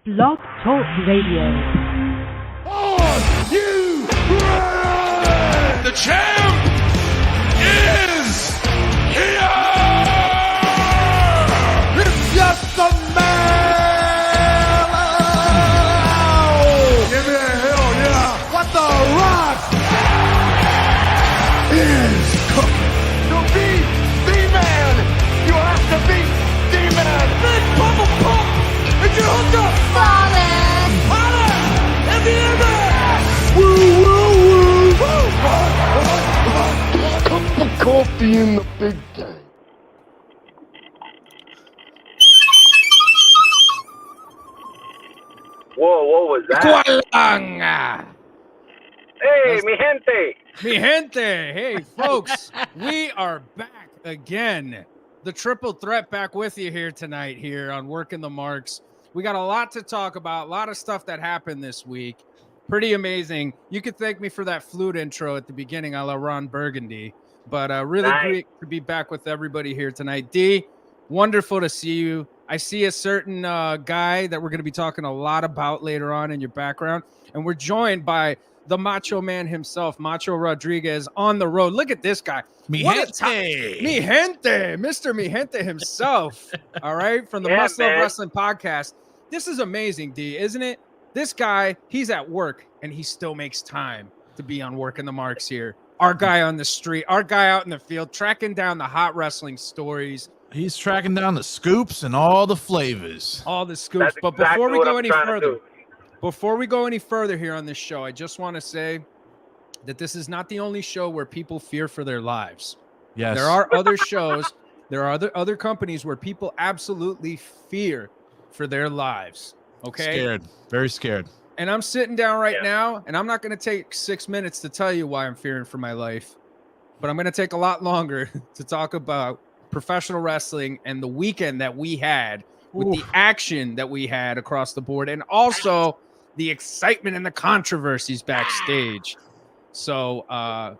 Blog Talk Radio. Are you ready? The champ is here! It's just a man! Give me a hell yeah! What the rock is cooking? To be the man, you have to be the man! Big Papa Pump! Did you hook up? Falling! Holla! At the end Woo, woo, woo! Cup of coffee in the big day. Whoa, what was that? Kualanga. Hey, mi gente! Mi gente. Hey, folks, we are back again. The triple threat back with you here tonight here on Working the Marks. We got a lot to talk about, a lot of stuff that happened this week. Pretty amazing. You could thank me for that flute intro at the beginning, a la Ron Burgundy. But really great to be back with everybody here tonight. Dee, wonderful to see you. I see a certain guy that we're going to be talking a lot about later on in your background. And we're joined by the Macho Man himself, Macho Rodriguez, on the road. Look at this guy. Mi gente. Mi gente. Mr. Mi gente himself. All right. From the Muscle of Wrestling podcast. This is amazing, D, isn't it? This guy, he's at work and he still makes time to be on Working the Marks here. Our guy on the street, our guy out in the field, tracking down the hot wrestling stories. He's tracking down the scoops and all the flavors. All the scoops. But before we go any further here on this show, I just want to say that this is not the only show where people fear for their lives. Yes. There are other shows, there are other companies where people absolutely fear for their lives. Okay? Scared. Very scared. And I'm sitting down right now, and I'm not going to take 6 minutes to tell you why I'm fearing for my life, but I'm going to take a lot longer to talk about professional wrestling and the weekend that we had with the action that we had across the board, and also the excitement and the controversies backstage. So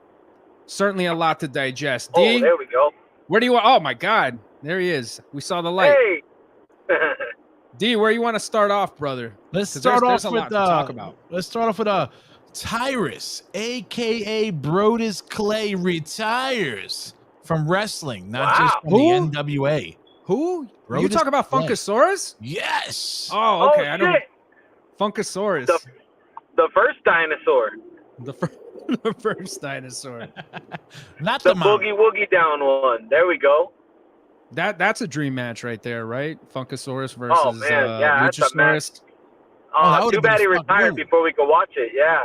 certainly a lot to digest. Oh, there we go. Where do you want? Oh my God, there he is. We saw the light. Hey. D, where you want to start off, brother? Let's start off a with lot to talk about. Let's start off with Tyrus, aka Brodus Clay, retires from wrestling, not just from the NWA. Who? Brodus You talk about Clay. Funkasaurus? Yes. Oh, okay. Oh, I don't. shit. Funkasaurus. The first dinosaur. The first dinosaur. Not The the mom. boogie woogie down one. There we go. That's a dream match right there, right? Funkasaurus versus Oh, man. Yeah, that's a match. Luchasaurus. that would've Too bad he been fun, retired too. before we could watch it. Yeah.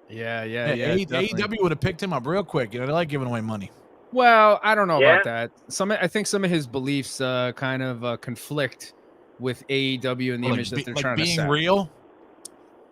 Yeah. AEW definitely. would have picked him up real quick. You know, they like giving away money. Well, I don't know Yeah. about that. I think some of his beliefs kind of conflict with AEW and the image that they're trying to being set. real.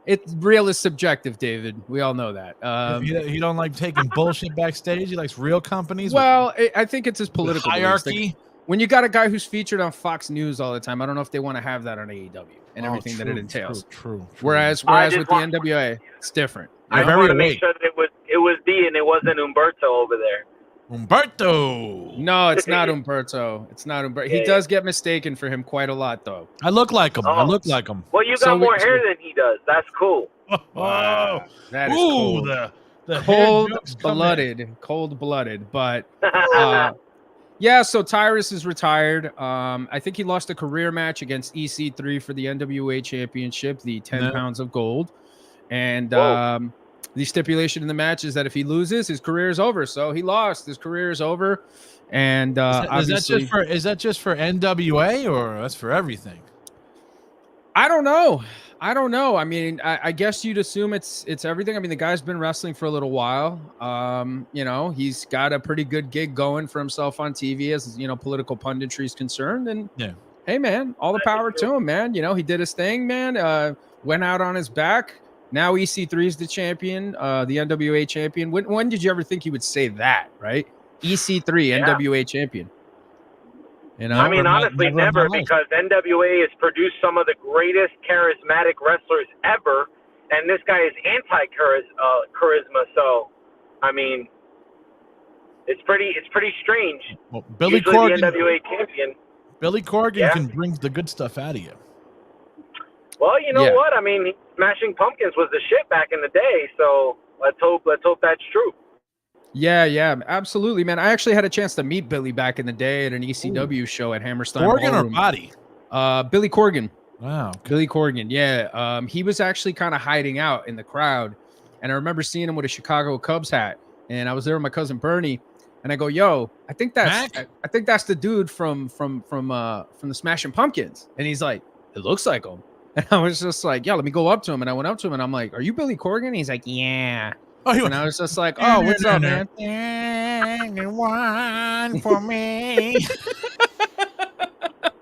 It's real is subjective, David. We all know that. He don't like taking bullshit backstage. He likes real companies. Well, I think it's his with political beliefs. hierarchy. When you got a guy who's featured on Fox News all the time, I don't know if they want to have that on AEW and everything that it entails. True. Whereas just with the want- NWA, it's different. I You're just very want to make awake. sure that it was D and it wasn't Umberto over there. Umberto. No, it's not Umberto. It's not Umberto. He Yeah. does get mistaken for him quite a lot, though. I look like him. I Oh. look like him. Well, you got So more we- hair than he does. That's cool. Oh, That is ooh, cool. the hair jokes come in. Cold-blooded. But yeah, so Tyrus is retired. I think he lost a career match against EC3 for the NWA Championship, the 10 pounds of gold. And the stipulation in the match is that if he loses, his career is over. So he lost. His career is over. And obviously, is that just for NWA or that's for everything? I don't know. I mean, I guess you'd assume it's everything. I mean, the guy's been wrestling for a little while. You know, he's got a pretty good gig going for himself on TV as, you know, political punditry is concerned. And hey, man, all the power to him, man. You know, he did his thing, man. Went out on his back. Now EC3 is the champion, the NWA champion. When did you ever think he would say that, right? EC3, NWA champion. You know, I mean, honestly, never, because NWA has produced some of the greatest charismatic wrestlers ever, and this guy is anti-charisma. So, I mean, it's pretty strange. Well, Billy Usually Corgan, the NWA champion. Billy Corgan can bring the good stuff out of you. Well, you know what? I mean, Smashing Pumpkins was the shit back in the day, so let's hope that's true. Yeah, absolutely, man. I actually had a chance to meet Billy back in the day at an ECW show at Hammerstein Corgan Ballroom. or Body? Billy Corgan. Wow. Okay. Billy Corgan, yeah. He was actually kind of hiding out in the crowd, and I remember seeing him with a Chicago Cubs hat, and I was there with my cousin Bernie, and I go, "Yo, I think that's the dude from the Smashing Pumpkins," and he's like, "It looks like him," and I was just like, "Yo, let me go up to him," and I went up to him, and I'm like, "Are you Billy Corgan?" He's like, "Yeah." And I was just like, "Oh, what's up, man?" Anyone for me?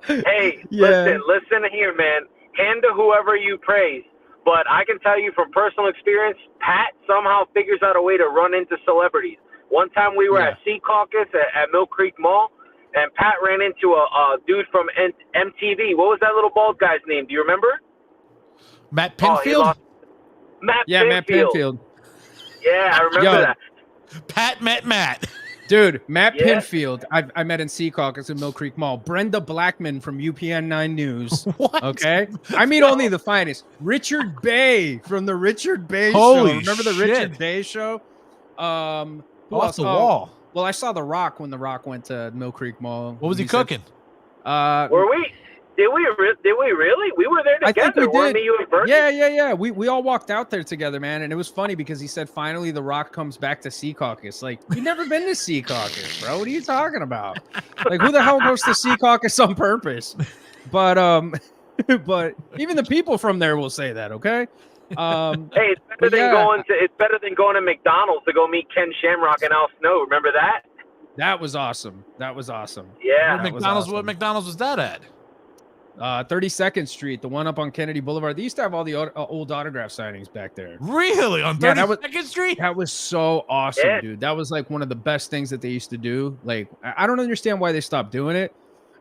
Hey, listen here, man. Hand to whoever you praise. But I can tell you from personal experience, Pat somehow figures out a way to run into celebrities. One time we were at Sea Caucus at Mill Creek Mall, and Pat ran into a dude from MTV. What was that little bald guy's name? Do you remember? Matt Pinfield? Matt Pinfield. Yeah, I remember that. Pat met Matt. Dude, Matt Pinfield, I met in Sea Caucus in Mill Creek Mall. Brenda Blackman from UPN 9 News. What? Okay? I mean, only the finest. Richard Bay from the Richard Bay Holy show. Remember the shit. Richard Bay show? Who Off else? the wall. Well, I saw The Rock when The Rock went to Mill Creek Mall. What was he cooking? Were we? Did we really? We were there together. I think we did. Me, you, and Bernie? Yeah. We all walked out there together, man. And it was funny because he said finally The Rock comes back to Sea Caucus. Like, you've never been to Sea Caucus, bro. What are you talking about? Like, who the hell goes to Sea Caucus on purpose? But but even the people from there will say that, okay? Hey, it's better than going to McDonald's to go meet Ken Shamrock and Al Snow. Remember that? That was awesome. Yeah. What McDonald's was that at? 32nd Street, the one up on Kennedy Boulevard. They used to have all the old autograph signings back there. Really? On 32nd Street? That was so awesome, dude. That was like one of the best things that they used to do. Like, I don't understand why they stopped doing it.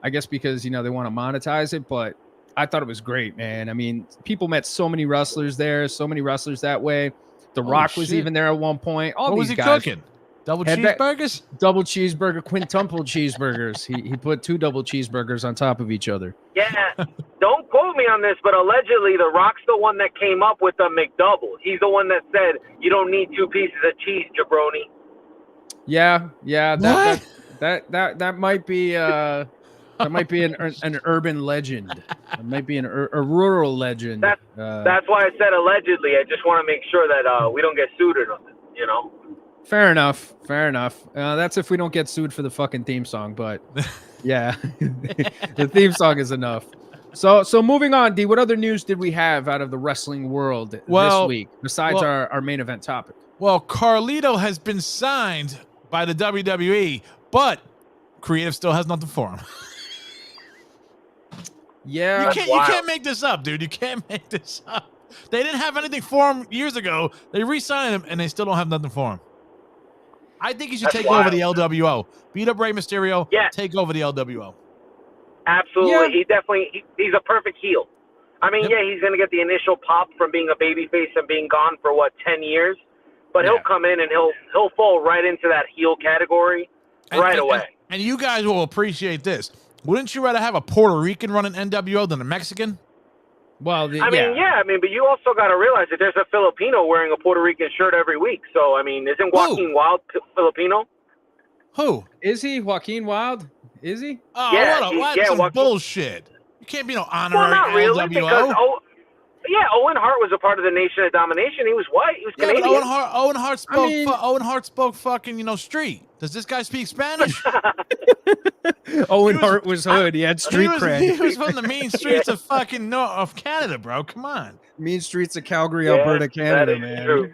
I guess because, they want to monetize it, but I thought it was great, man. I mean, people met so many wrestlers there, so many wrestlers that way. The Rock was even there at one point. What was he cooking? Double cheeseburgers? Double cheeseburger, quintuple cheeseburgers. He put 2 double cheeseburgers on top of each other. Yeah, don't quote me on this, but allegedly The Rock's the one that came up with the McDouble. He's the one that said, you don't need 2 pieces of cheese, jabroni. Yeah. That might be that might be an urban legend. It might be a rural legend. That's why I said allegedly. I just want to make sure that we don't get sued or nothing, Fair enough. That's if we don't get sued for the fucking theme song, but yeah, the theme song is enough. So moving on, D, what other news did we have out of the wrestling world this week besides our main event topic? Well, Carlito has been signed by the WWE, but Creative still has nothing for him. Yeah, you can't make this up, dude. You can't make this up. They didn't have anything for him years ago. They re-signed him, and they still don't have nothing for him. I think he should take over the LWO. Beat up Rey Mysterio. Yeah. Take over the LWO. Absolutely. Yeah. He's a perfect heel. I mean, he's going to get the initial pop from being a babyface and being gone for 10 years, but he'll come in and he'll fall right into that heel category away. And you guys will appreciate this. Wouldn't you rather have a Puerto Rican running NWO than a Mexican? Well, I mean, but you also got to realize that there's a Filipino wearing a Puerto Rican shirt every week. So, I mean, isn't Joaquin Wild Filipino? Who? Is he Joaquin Wild? Is he? Oh, that's some bullshit. You can't be no honorary not really, LWO. Because Owen Hart was a part of the Nation of Domination. He was white. He was Canadian. But Owen Hart spoke fucking, street. Does this guy speak Spanish? Owen Hart was hood. He had street cred. He was from the mean streets of fucking of Canada, bro. Come on. Mean streets of Calgary, Alberta, Canada, man. True.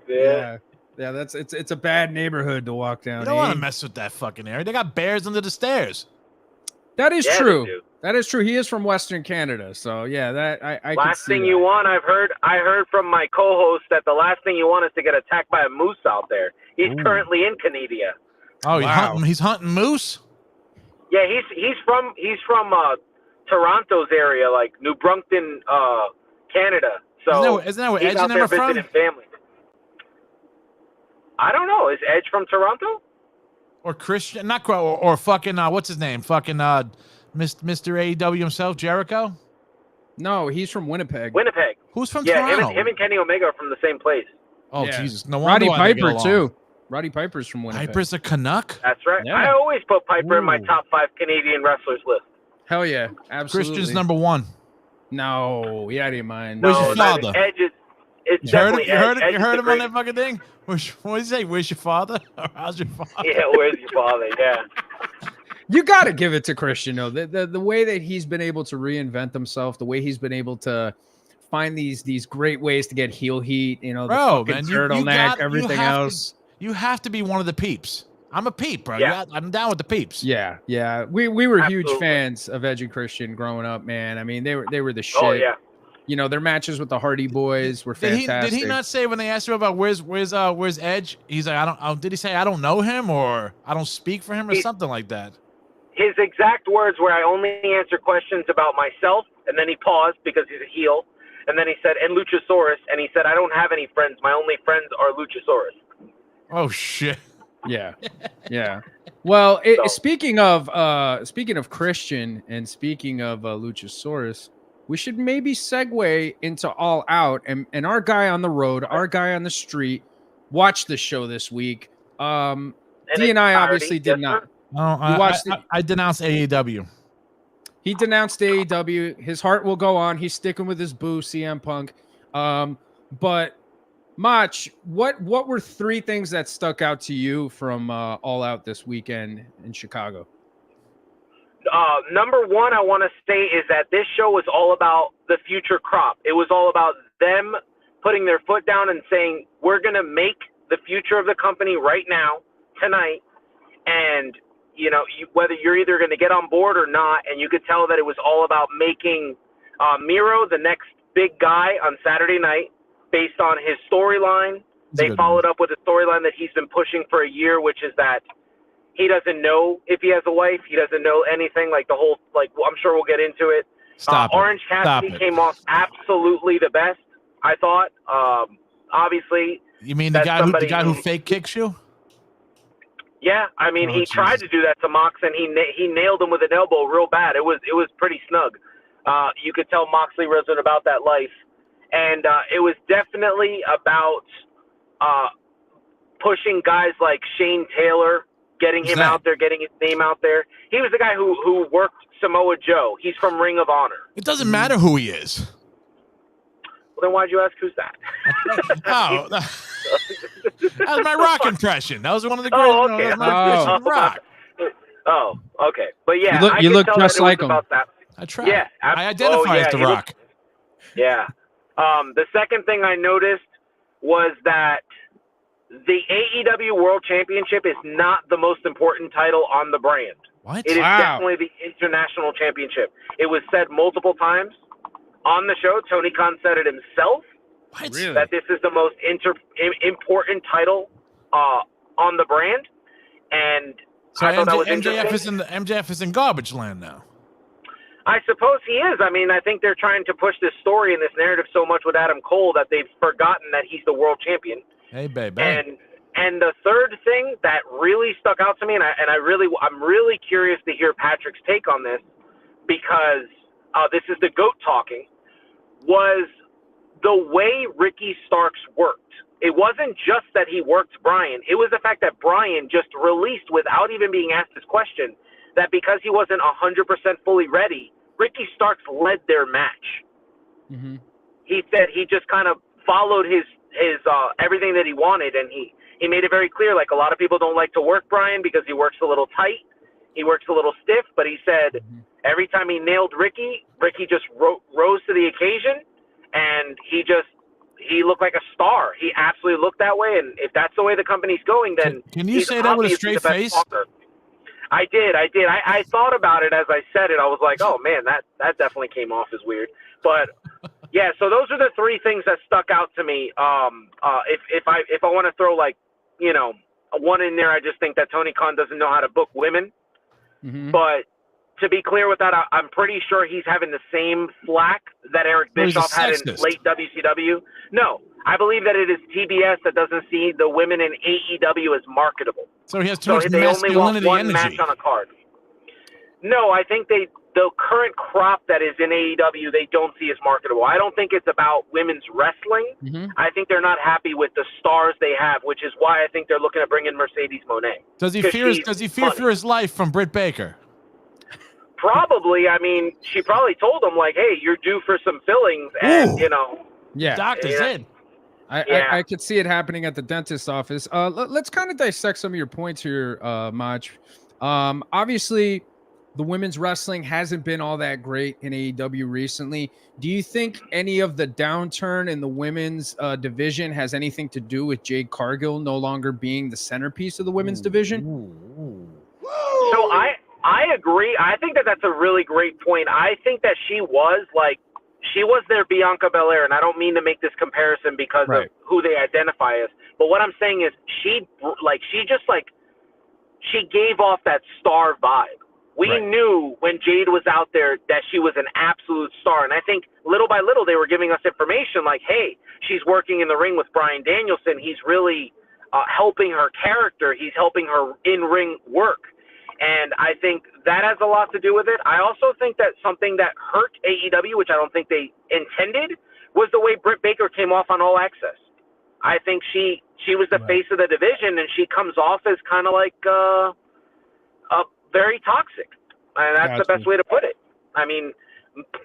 Yeah. Yeah, it's a bad neighborhood to walk down. You don't want to mess with that fucking area. They got bears under the stairs. That is true. That is true. He is from Western Canada, so yeah. That I last thing you want, I heard from my co-host that the last thing you want is to get attacked by a moose out there. He's currently in Canada. Oh, he's hunting moose. Yeah, he's from Toronto's area, like New Brunswick, Canada. So isn't that where Edge and them are from? Family. I don't know. Is Edge from Toronto? Or Christian? Not or fucking what's his name? Fucking Mr. AEW himself, Jericho. No, he's from Winnipeg. Winnipeg. Who's from Yeah, Toronto? him and Kenny Omega are from the same place. Oh, Yeah. Jesus. No wonder Roddy why they get Piper along. too. Roddy Piper's from Winnipeg. Piper's a Canuck? That's right. Yeah. I always put Piper in my Ooh. top 5 Canadian wrestlers list. Hell yeah, absolutely. Christian's number 1. No, yeah, out of your mind. Where's No, your that father? Edge is. It's You heard definitely him? You heard, Edge. you Edge heard is him the on that fucking thing? What did he say? Where's your father? Or how's your father? Yeah, where's your father? Yeah. You got to give it to Christian, though. The way that he's been able to reinvent himself, the way he's been able to find these great ways to get heel heat, the Bro, fucking man, turtleneck, everything else. You have to be one of the peeps. I'm a peep, bro. Yeah. I'm down with the peeps. Yeah. We were huge Absolutely. fans of Edge and Christian growing up, man. I mean, they were the shit. Oh yeah. Their matches with the Hardy Boys were fantastic. Did he not say when they asked him about where's Edge? He's like, did he say I don't know him or I don't speak for him or something like that? His exact words were, "I only answer questions about myself," and then he paused because he's a heel, and then he said, "And Luchasaurus," and he said, "I don't have any friends. My only friends are Luchasaurus." Oh shit. Yeah. Well, So- speaking of Christian and speaking of Luchasaurus, we should maybe segue into All Out and our guy on the road, our guy on the street, watched the show this week. D and I obviously did not. No, I denounced AEW. He denounced AEW. His heart will go on. He's sticking with his boo, CM Punk. But Mach, what were 3 things that stuck out to you from All Out this weekend in Chicago? Number 1, I want to say is that this show was all about the future crop. It was all about them putting their foot down and saying, we're going to make the future of the company right now, tonight, and whether you're either going to get on board or not, and you could tell that it was all about making Miro the next big guy on Saturday night based on his storyline. They followed up with a storyline that he's been pushing for a year, which is that he doesn't know if he has a wife. He doesn't know anything, like the whole, I'm sure we'll get into it. Orange Cassidy came off absolutely the best, I thought. Obviously. You mean the guy who fake kicks you? Yeah, I mean, he tried to do that to Mox, and he nailed him with an elbow real bad. It was pretty snug. You could tell Moxley wasn't about that life, and it was definitely about pushing guys like Shane Taylor, getting him out there, getting his name out there. He was the guy who worked Samoa Joe. He's from Ring of Honor. It doesn't matter who he is. Well, then why'd you ask who's that? Oh, that was my Rock impression. That was one of the great. Oh, okay. That was my impression of Rock. Oh, okay. But yeah, You look I could tell just that it was like him. about that. I tried. Yeah, I identify as The Rock. Yeah. The second thing I noticed was that the AEW World Championship is not the most important title on the brand. What? It is definitely the International Championship. It was said multiple times on the show. Tony Khan said it himself. What? Really? That this is the most important title on the brand. And So I thought that was MJF is in garbage land now. I suppose he is. I mean, I think they're trying to push this story and this narrative so much with Adam Cole that they've forgotten that he's the world champion. Hey, baby. And the third thing that really stuck out to me, I'm really curious to hear Patrick's take on this, because this is the GOAT talking, was the way Ricky Starks worked. It wasn't just that he worked Bryan. It was the fact that Bryan just released, without even being asked this question, that because he wasn't 100% fully ready, Ricky Starks led their match. Mm-hmm. He said he just kind of followed his everything that he wanted, and he made it very clear, like, a lot of people don't like to work Bryan because he works a little tight, he works a little stiff, but he said every time he nailed Ricky just rose to the occasion, and he looked like a star. He absolutely looked that way, and if that's the way the company's going, then Can you say that with a straight face? Talker. I did. I thought about it as I said it. I was like, oh man, that definitely came off as weird. But yeah, so those are the 3 things that stuck out to me. If I want to throw, like, one in there, I just think that Tony Khan doesn't know how to book women. Mm-hmm. But to be clear with that, I'm pretty sure he's having the same flack that Eric Well, he's a Bischoff had in sexist. late WCW. No, I believe that it is TBS that doesn't see the women in AEW as marketable. So he has too So much they only want masculinity one energy. match on a card. No, I think the current crop that is in AEW, they don't see as marketable. I don't think it's about women's wrestling. Mm-hmm. I think they're not happy with the stars they have, which is why I think they're looking to bring in Mercedes Moné. Does he fear for his life from Britt Baker? Probably. I mean, she probably told him, like, hey, you're due for some fillings, and, Yeah. Doctor's in. I could see it happening at the dentist's office. Let's kind of dissect some of your points here, Mach. Obviously, the women's wrestling hasn't been all that great in AEW recently. Do you think any of the downturn in the women's division has anything to do with Jade Cargill no longer being the centerpiece of the women's division? So I agree. I think that's a really great point. I think that she was their Bianca Belair, and I don't mean to make this comparison because of who they identify as. But what I'm saying is she gave off that star vibe. We knew when Jade was out there that she was an absolute star. And I think little by little they were giving us information like, hey, she's working in the ring with Bryan Danielson. He's really helping her character. He's helping her in-ring work. And I think that has a lot to do with it. I also think that something that hurt AEW, which I don't think they intended, was the way Britt Baker came off on All Access. I think she was the face of the division, and she comes off as kind of like very toxic. And that's the best way to put it. I mean,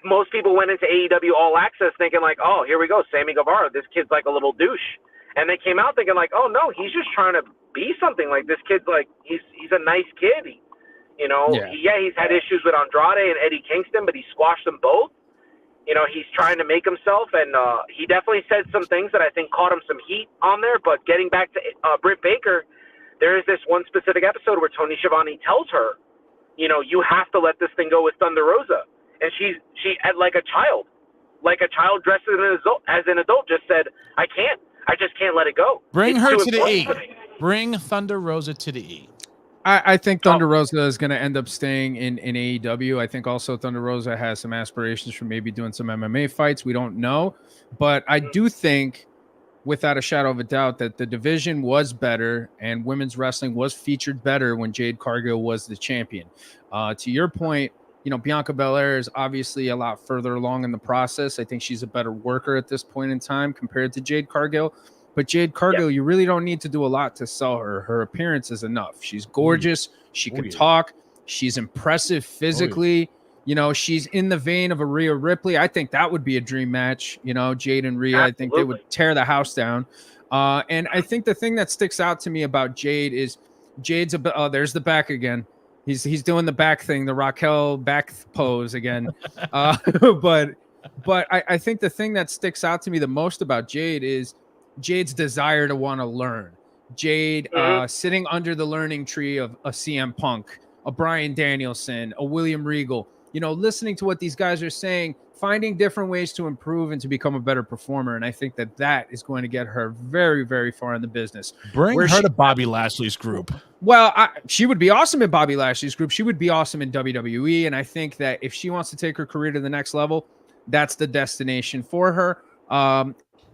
most people went into AEW All Access thinking like, oh, here we go, Sammy Guevara. This kid's like a little douche. And they came out thinking like, oh, no, he's just trying to be something. Like, this kid's like, he's a nice kid. He's had issues with Andrade and Eddie Kingston, but he squashed them both. He's trying to make himself, and he definitely said some things that I think caught him some heat on there. But getting back to Britt Baker, there is this one specific episode where Tony Schiavone tells her, you have to let this thing go with Thunder Rosa. And she like a child dressed as an adult, just said, I just can't let it go. Bring her to the E. Bring Thunder Rosa to the E. I think Thunder Rosa is going to end up staying in AEW. I think also Thunder Rosa has some aspirations for maybe doing some MMA fights. We don't know. But I do think, without a shadow of a doubt, that the division was better and women's wrestling was featured better when Jade Cargill was the champion. To your point, Bianca Belair is obviously a lot further along in the process. I think she's a better worker at this point in time compared to Jade Cargill. But Jade Cargill, you really don't need to do a lot to sell her. Her appearance is enough. She's gorgeous. She can talk. She's impressive physically. She's in the vein of a Rhea Ripley. I think that would be a dream match. Jade and Rhea, I think they would tear the house down. And I think the thing that sticks out to me about Jade is Jade's there's the back again. He's doing the back thing, the Raquel back pose again. But I think the thing that sticks out to me the most about Jade is Jade's desire to want to learn. Jade sitting under the learning tree of a CM Punk, a Bryan Danielson, a William Regal, listening to what these guys are saying, finding different ways to improve and to become a better performer. And I think that is going to get her very, very far in the business. Bring her to Bobby Lashley's group. Well, she would be awesome in Bobby Lashley's group. She would be awesome in WWE. And I think that if she wants to take her career to the next level, that's the destination for her.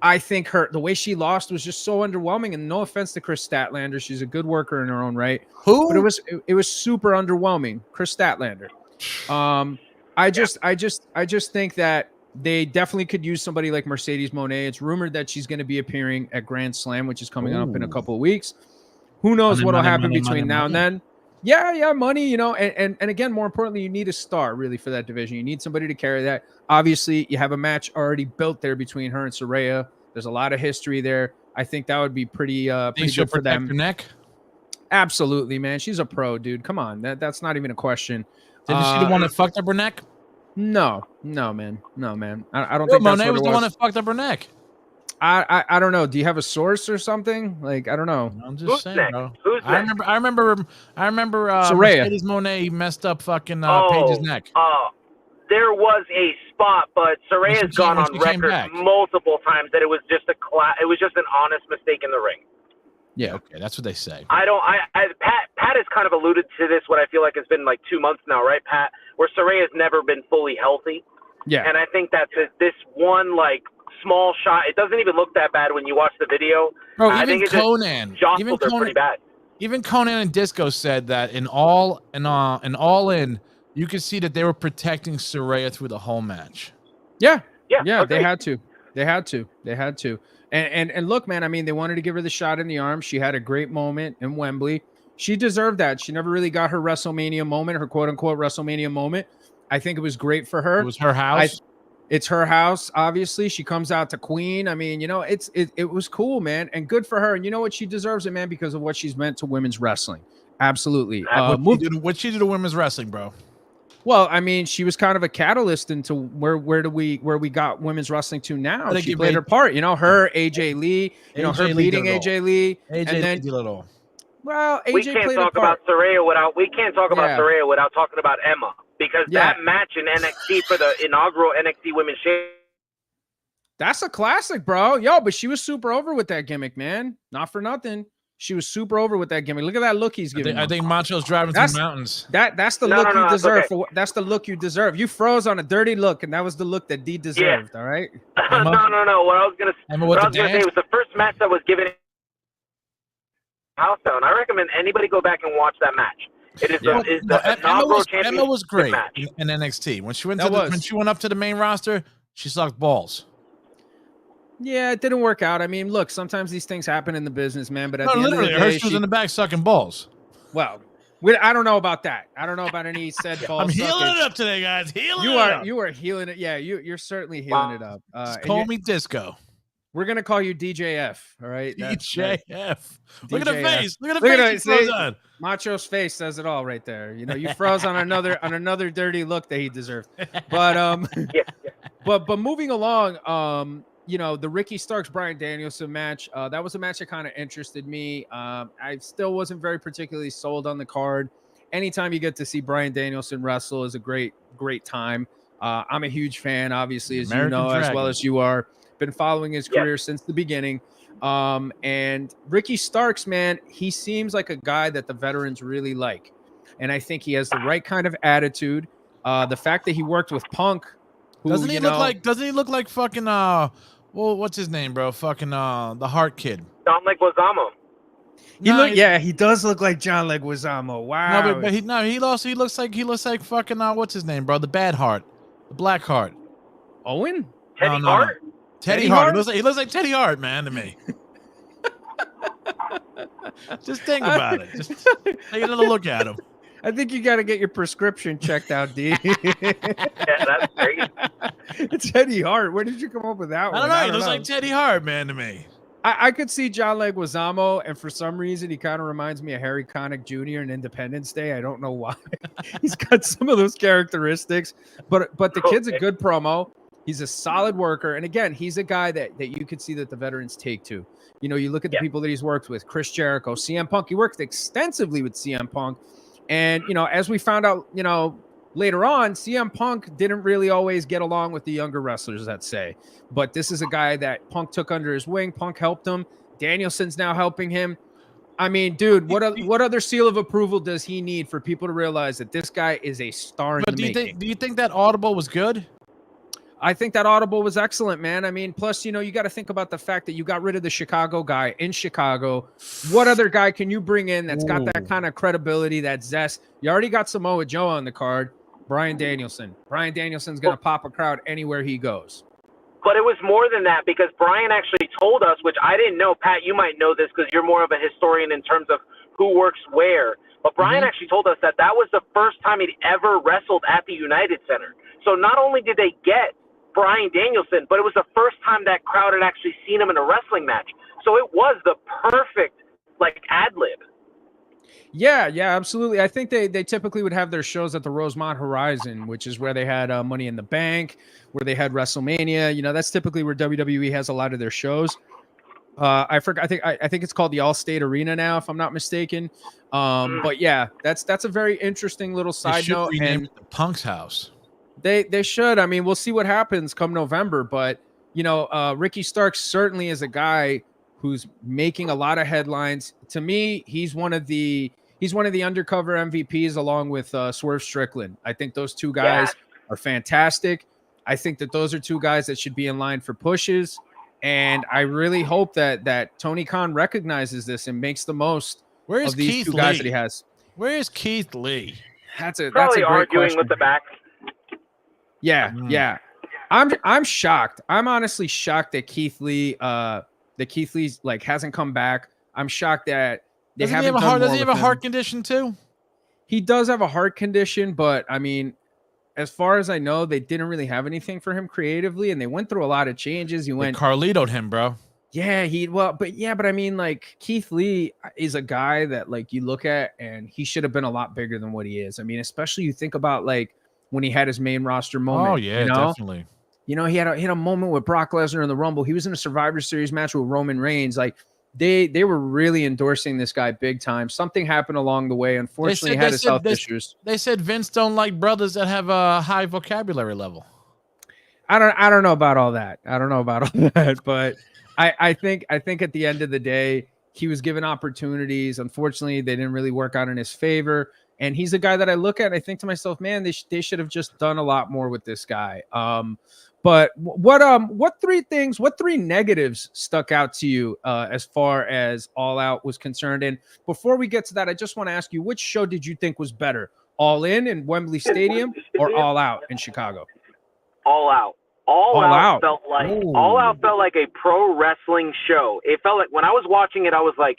I think the way she lost was just so underwhelming. And no offense to Chris Statlander, she's a good worker in her own right. Who? But it was super underwhelming. Chris Statlander. I just think that they definitely could use somebody like Mercedes Moné. It's rumored that she's going to be appearing at Grand Slam, which is coming up in a couple of weeks. Who knows what'll happen between now and then? Yeah, money, and again, more importantly, you need a star really for that division. You need somebody to carry that. Obviously, you have a match already built there between her and Saraya. There's a lot of history there. I think that would be pretty good for them. Her neck? Absolutely, man. She's a pro, dude. Come on, that's not even a question. Didn't she the one that fucked up her neck? No, man. I don't Well, think that's Moné what was the one that fucked up her neck. I don't know. Do you have a source or something? Like, I don't know. I'm just saying, bro. Who's I remember Mercedes Moné messed up fucking Paige's neck. There was a spot, but Saraya's gone on record multiple times that it was just an honest mistake in the ring. Yeah, okay, that's what they say. Pat has kind of alluded to this, what I feel like has been like 2 months now, right, Pat? Where Saraya's never been fully healthy. Yeah. And I think that's this one, like, small shot. It doesn't even look that bad when you watch the video. Bro, I think even Conan and Disco said that in all in, you could see that they were protecting Saraya through the whole match. Yeah. Yeah. They had to. And look, man, I mean, they wanted to give her the shot in the arm. She had a great moment in Wembley. She deserved that. She never really got her WrestleMania moment, her quote unquote WrestleMania moment. I think it was great for her. It was her house. It's her house. Obviously, she comes out to Queen. I mean, it was cool, man, and good for her. And you know what? She deserves it, man, because of what she's meant to women's wrestling. Absolutely. What she did to women's wrestling, bro? Well, I mean, she was kind of a catalyst into where we got women's wrestling to now. She played her part. Her AJ Lee. Her beating AJ Lee. AJ and then did it all. Well, AJ we can't played talk a part. about Saraya without talking about Emma, because that match in NXT for the inaugural NXT Women's Championship. That's a classic, bro. But she was super over with that gimmick, man. Not for nothing. She was super over with that gimmick. Look at that look he's giving. I think Macho's driving through the mountains. That's the look you deserve. Okay. That's the look you deserve. You froze on a dirty look, and that was the look that Dee deserved. Yeah. All right. No. What I was gonna say was the first match that was given house down. I recommend anybody go back and watch that match. It is the inaugural championship. Emma was great match. in NXT. When she went up to the main roster, she sucked balls. Yeah, it didn't work out. I mean, look, sometimes these things happen in the business, man. But at the end of the day, she was in the back sucking balls. Well, I don't know about that. I don't know about any said balls. I'm healing it up today, guys. You are healing it. Yeah, you're certainly healing it up. Call me Disco. We're gonna call you DJF. All right, DJF. Look at the DJF. face. Look at the face. Macho's face says it all right there. You froze on another dirty look that he deserved. But but moving along, the Ricky Starks Bryan Danielson match, that was a match that kind of interested me. I still wasn't very particularly sold on the card. Anytime you get to see Bryan Danielson wrestle is a great time. I'm a huge fan, obviously, as you know, as well as you are. Been following his career since the beginning. And Ricky Starks, man, he seems like a guy that the veterans really like. And I think he has the right kind of attitude. The fact that he worked with Punk, doesn't he look like fucking what's his name, bro? Fucking the Hart Kid. John Leguizamo. He does look like John Leguizamo. Wow. No, but he looks like fucking what's his name, bro? The Bad Heart, the Black Heart. Owen? Teddy Hart? Teddy Hart. He looks like Teddy Hart, man, to me. Just think about it. Just take a little look at him. I think you got to get your prescription checked out, D. Yeah, that's great. It's Teddy Hart. Where did you come up with that one? I don't know. He looks like Teddy Hart, man, to me. I could see John Leguizamo, and for some reason, he kind of reminds me of Harry Connick Jr. in Independence Day. I don't know why. He's got some of those characteristics, but the kid's a good promo. He's a solid worker. And again, he's a guy that you could see that the veterans take to. You look at the people that he's worked with, Chris Jericho, CM Punk. He worked extensively with CM Punk. And, as we found out, later on, CM Punk didn't really always get along with the younger wrestlers, let's say. But this is a guy that Punk took under his wing. Punk helped him. Danielson's now helping him. I mean, dude, what other seal of approval does he need for people to realize that this guy is a star in the making? Do you think that audible was good? I think that audible was excellent, man. I mean, plus, you got to think about the fact that you got rid of the Chicago guy in Chicago. What other guy can you bring in that's got that kind of credibility, that zest? You already got Samoa Joe on the card, Bryan Danielson. Bryan Danielson's going to pop a crowd anywhere he goes. But it was more than that, because Bryan actually told us, which I didn't know. Pat, you might know this because you're more of a historian in terms of who works where. But Bryan actually told us that was the first time he'd ever wrestled at the United Center. So not only did they get Bryan Danielson, but it was the first time that crowd had actually seen him in a wrestling match. So it was the perfect ad-lib. Yeah, absolutely. I think they typically would have their shows at the Rosemont Horizon, which is where they had Money in the Bank, where they had WrestleMania. That's typically where WWE has a lot of their shows. I think it's called the Allstate Arena now, if I'm not mistaken. But yeah, that's a very interesting little side note. And the Punk's house. They should. I mean, we'll see what happens come November. But Ricky Starks certainly is a guy who's making a lot of headlines. To me, he's one of the undercover MVPs along with Swerve Strickland. I think those two guys are fantastic. I think that those are two guys that should be in line for pushes. And I really hope that Tony Khan recognizes this and makes the most of these two guys that he has. Where is Keith Lee? Probably great arguing question. with the back. Yeah, yeah. I'm shocked. I'm honestly shocked that Keith Lee's like hasn't come back. I'm shocked that they Doesn't haven't he done more does he have a with heart him. condition too? He does have a heart condition, but I mean, as far as I know, they didn't really have anything for him creatively, and they went through a lot of changes. He They went Carlito'd him, bro. Yeah, but I mean, like Keith Lee is a guy that like you look at and he should have been a lot bigger than what he is. I mean, especially you think about like when he had his main roster moment. Oh yeah, you know? definitely. You know, he had a moment with Brock Lesnar in the Rumble. He was in a Survivor Series match with Roman Reigns. Like they were really endorsing this guy big time. Something happened along the way. Unfortunately, he had his health issues. They said Vince don't like brothers that have a high vocabulary level. I don't know about all that. I don't know about all that, but I think at the end of the day, he was given opportunities. Unfortunately, they didn't really work out in his favor. And he's a guy that I look at and I think to myself, man, they should have just done a lot more with this guy. But what three negatives stuck out to you as far as All Out was concerned? And before we get to that, I just want to ask you, which show did you think was better, All In Wembley Stadium or All Out in Chicago? All Out. All Out felt like a pro wrestling show. It felt like when I was watching it, I was like,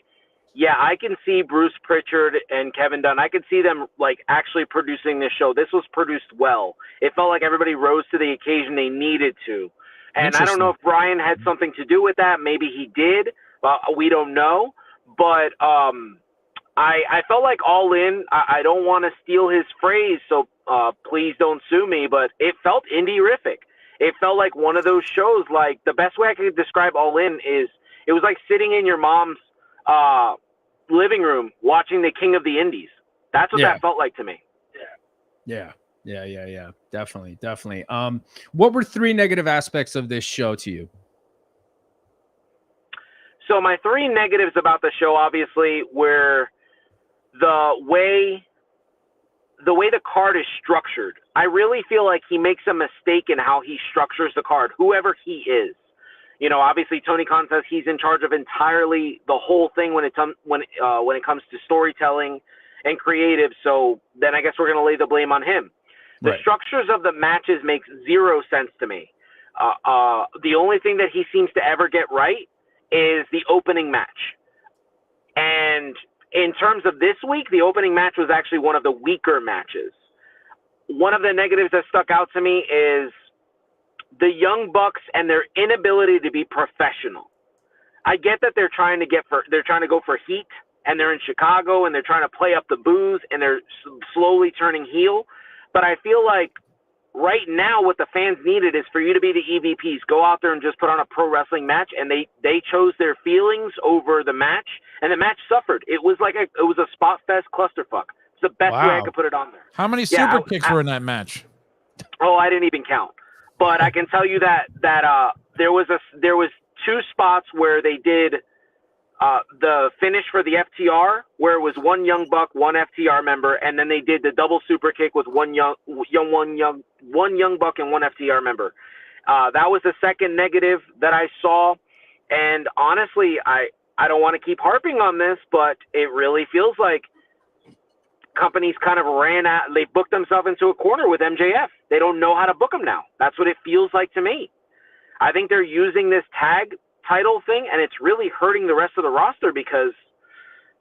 yeah, I can see Bruce Pritchard and Kevin Dunn. I could see them like actually producing this show. This was produced well. It felt like everybody rose to the occasion they needed to. And I don't know if Brian had something to do with that. Maybe he did. We don't know. But I felt like All In, I don't want to steal his phrase, so please don't sue me, but it felt indie-rific. It felt like one of those shows, like the best way I could describe All In is it was like sitting in your mom's living room watching the King of the Indies. That's what that felt like to me. Yeah. Definitely. What were three negative aspects of this show to you? So my three negatives about the show, obviously, were the way the card is structured. I really feel like he makes a mistake in how he structures the card, whoever he is. You know, obviously Tony Khan says he's in charge of entirely the whole thing when it comes to storytelling and creative. So then I guess we're going to lay the blame on him. The structures of the matches make zero sense to me. The only thing that he seems to ever get right is the opening match. And in terms of this week, the opening match was actually one of the weaker matches. One of the negatives that stuck out to me is the Young Bucks and their inability to be professional. I get that they're trying to go for heat, and they're in Chicago, and they're trying to play up the booze, and they're slowly turning heel. But I feel like right now what the fans needed is for you to be the EVPs. Go out there and just put on a pro wrestling match, and they chose their feelings over the match, and the match suffered. It was a spot fest clusterfuck. It's the best way I could put it on there. How many super kicks were in that match? Oh, I didn't even count. But I can tell you that there was two spots where they did the finish for the FTR, where it was one Young Buck, one FTR member, and then they did the double super kick with one Young Buck and one FTR member. That was the second negative that I saw, and honestly, I don't want to keep harping on this, but it really feels like companies kind of they booked themselves into a corner with MJF. They don't know how to book him now. That's what it feels like to me. I think they're using this tag title thing, and it's really hurting the rest of the roster because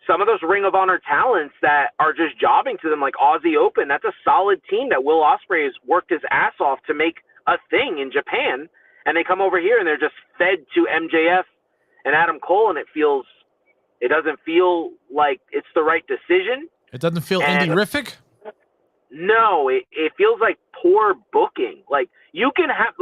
some of those Ring of Honor talents that are just jobbing to them, like Aussie Open, that's a solid team that Will Ospreay has worked his ass off to make a thing in Japan, and they come over here and they're just fed to MJF and Adam Cole, and it doesn't feel like it's the right decision. It doesn't feel indie-rific? No, it feels like poor booking. Like you can have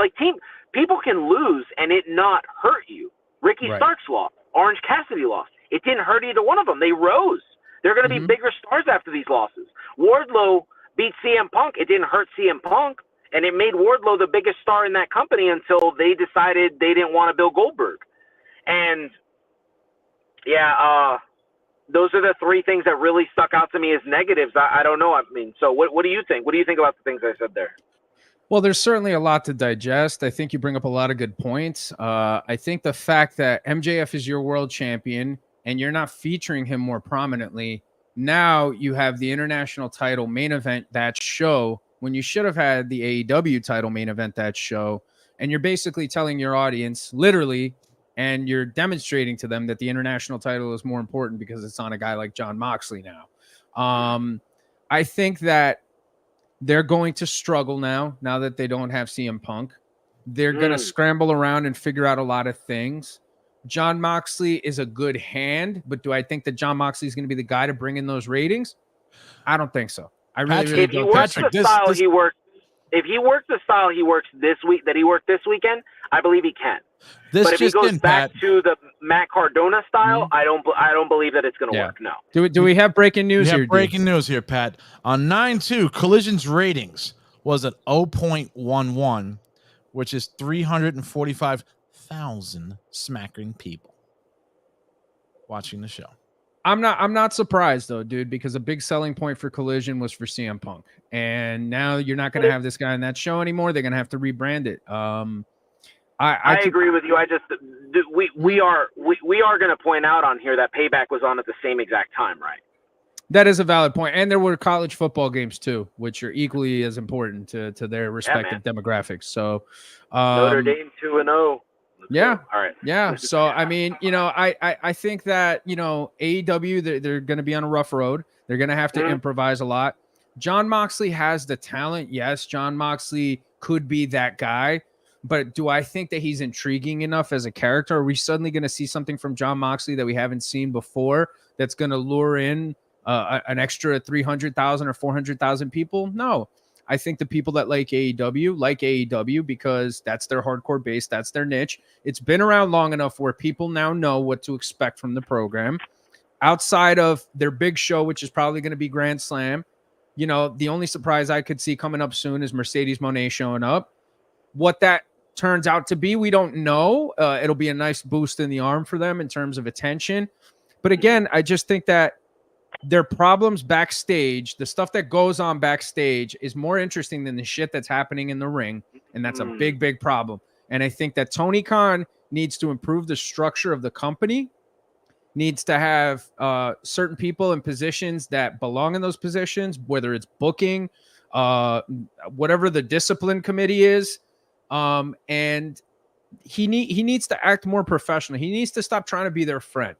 people can lose and it not hurt you. Ricky Starks lost. Orange Cassidy lost. It didn't hurt either one of them. They rose. They're going to be bigger stars after these losses. Wardlow beat CM Punk. It didn't hurt CM Punk, and it made Wardlow the biggest star in that company until they decided they didn't want to Bill Goldberg. And those are the three things that really stuck out to me as negatives. I don't know. I mean, so what do you think? What do you think about the things I said there? Well, there's certainly a lot to digest. I think you bring up a lot of good points. I think the fact that MJF is your world champion and you're not featuring him more prominently Now you have the international title main event that show when you should have had the AEW title main event that show. And you're basically telling your audience, literally, and you're demonstrating to them that the international title is more important because it's on a guy like Jon Moxley now. I think that they're going to struggle now that they don't have CM Punk. They're going to scramble around and figure out a lot of things. Jon Moxley is a good hand, but do I think that Jon Moxley is going to be the guy to bring in those ratings? I don't think so. I really don't. Patrick, if he works the style he works this week, that he worked this weekend, I believe he can. But if he goes back to the Matt Cardona style, I don't believe that it's going to work. No. Do we have breaking news here? Breaking news here, Pat. On 9/2, Collision's ratings was at 0.11, which is 345,000 smacking people watching the show. I'm not surprised though, dude, because a big selling point for Collision was for CM Punk, and now you're not going to have this guy in that show anymore. They're going to have to rebrand it. I agree with you. We are going to point out on here that Payback was on at the same exact time, right? That is a valid point, and there were college football games too, which are equally as important to their respective demographics. So, Notre Dame 2-0. Yeah. All right. Yeah. So, I mean, I think that, AEW, they're going to be on a rough road. They're going to have to improvise a lot. Jon Moxley has the talent. Yes, Jon Moxley could be that guy. But do I think that he's intriguing enough as a character? Are we suddenly going to see something from Jon Moxley that we haven't seen before that's going to lure in an extra 300,000 or 400,000 people? No. I think the people that like AEW because that's their hardcore base. That's their niche. It's been around long enough where people now know what to expect from the program. Outside of their big show, which is probably going to be Grand Slam, the only surprise I could see coming up soon is Mercedes Moné showing up. What that turns out to be, we don't know. It'll be a nice boost in the arm for them in terms of attention. But again, I just think that their problems backstage, the stuff that goes on backstage, is more interesting than the shit that's happening in the ring. And that's a big, big problem. And I think that Tony Khan needs to improve the structure of the company, needs to have certain people in positions that belong in those positions, whether it's booking, whatever the discipline committee is. And he needs to act more professional. He needs to stop trying to be their friend.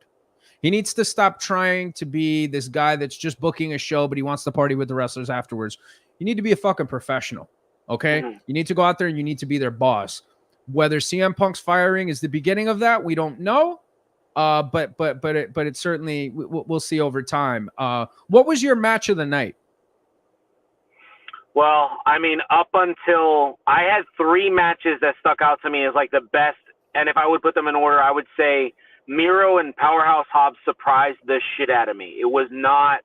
He needs to stop trying to be this guy that's just booking a show, but he wants to party with the wrestlers afterwards. You need to be a fucking professional, okay? You need to go out there and you need to be their boss. Whether CM Punk's firing is the beginning of that, we don't know. But it certainly we'll see over time. What was your match of the night? Well, I mean, up until I had 3 matches that stuck out to me as like the best, and if I would put them in order, I would say Miro and Powerhouse Hobbs surprised the shit out of me. It was not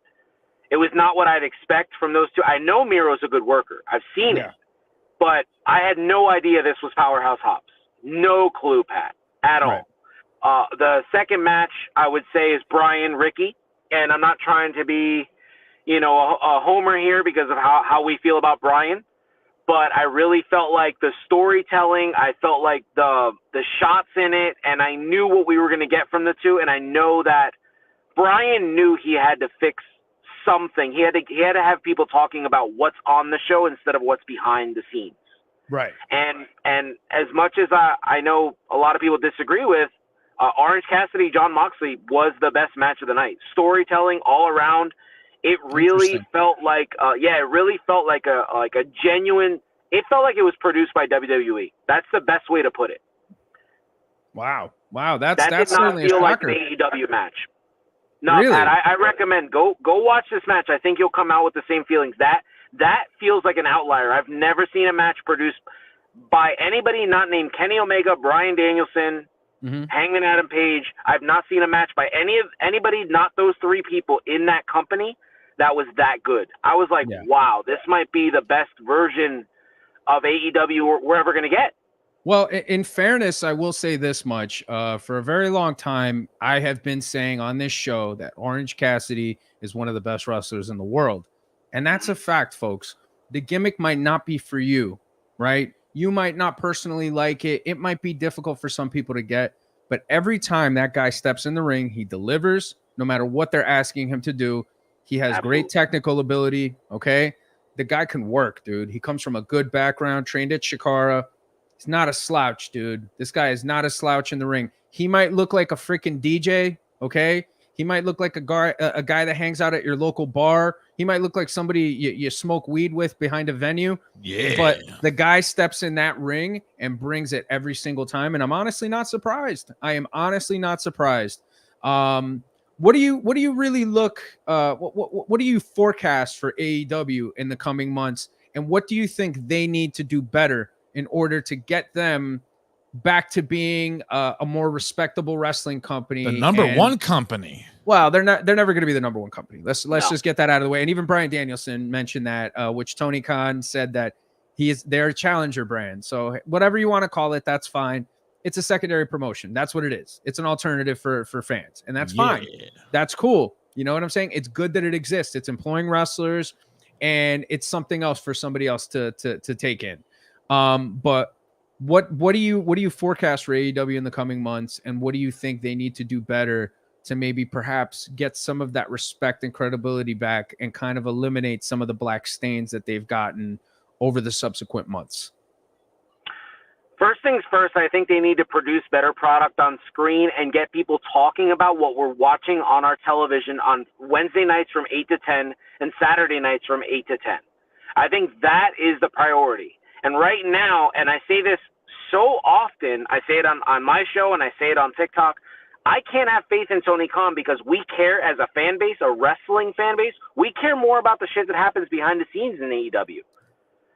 what I'd expect from those two. I know Miro's a good worker. I've seen it, but I had no idea this was Powerhouse Hobbs. No clue, Pat, at all. The second match I would say is Brian Ricky, and I'm not trying to be, a homer here because of how we feel about Brian. But I really felt like the storytelling, I felt like the shots in it, and I knew what we were going to get from the two. And I know that Brian knew he had to fix something. He had to have people talking about what's on the show instead of what's behind the scenes. Right. And as much as I know a lot of people disagree with, Orange Cassidy, Jon Moxley was the best match of the night. Storytelling all around. It really felt like, it really felt like a genuine. It felt like it was produced by WWE. That's the best way to put it. Wow, that's did not certainly feel a like shocker. an AEW match. No, really? Pat, I recommend go watch this match. I think you'll come out with the same feelings. That feels like an outlier. I've never seen a match produced by anybody not named Kenny Omega, Bryan Danielson, Hangman Adam Page. I've not seen a match by anybody not those 3 people in that company that was that good. I was like, wow, this might be the best version of AEW we're ever going to get. Well, in fairness, I will say this much. For a very long time, I have been saying on this show that Orange Cassidy is one of the best wrestlers in the world. And that's a fact, folks. The gimmick might not be for you, right? You might not personally like it. It might be difficult for some people to get. But every time that guy steps in the ring, he delivers. No matter what they're asking him to do, He has Absolutely. great technical ability. Okay. The guy can work, dude. He comes from a good background, trained at Shikara. He's not a slouch, dude. This guy is not a slouch in the ring. He might look like a freaking DJ. Okay. He might look like a guy that hangs out at your local bar. He might look like somebody you smoke weed with behind a venue. Yeah. But the guy steps in that ring and brings it every single time. And I'm honestly not surprised. I am honestly not surprised. What do you really look? What do you forecast for AEW in the coming months? And what do you think they need to do better in order to get them back to being a more respectable wrestling company? The number one company. Well, they're never going to be the number one company. Let's just get that out of the way. And even Bryan Danielson mentioned that, which Tony Khan said that they're a challenger brand. So whatever you want to call it, that's fine. It's a secondary promotion. That's what it is. It's an alternative for fans, and that's fine. That's cool. You know what I'm saying? It's good that it exists. It's employing wrestlers, and it's something else for somebody else to take in. But what do you forecast for AEW in the coming months, and what do you think they need to do better to maybe perhaps get some of that respect and credibility back, and kind of eliminate some of the black stains that they've gotten over the subsequent months? First things first, I think they need to produce better product on screen and get people talking about what we're watching on our television on Wednesday nights from 8 to 10 and Saturday nights from 8 to 10. I think that is the priority. And right now, and I say this so often, I say it on my show and I say it on TikTok, I can't have faith in Tony Khan because we care as a fan base, a wrestling fan base. We care more about the shit that happens behind the scenes in AEW.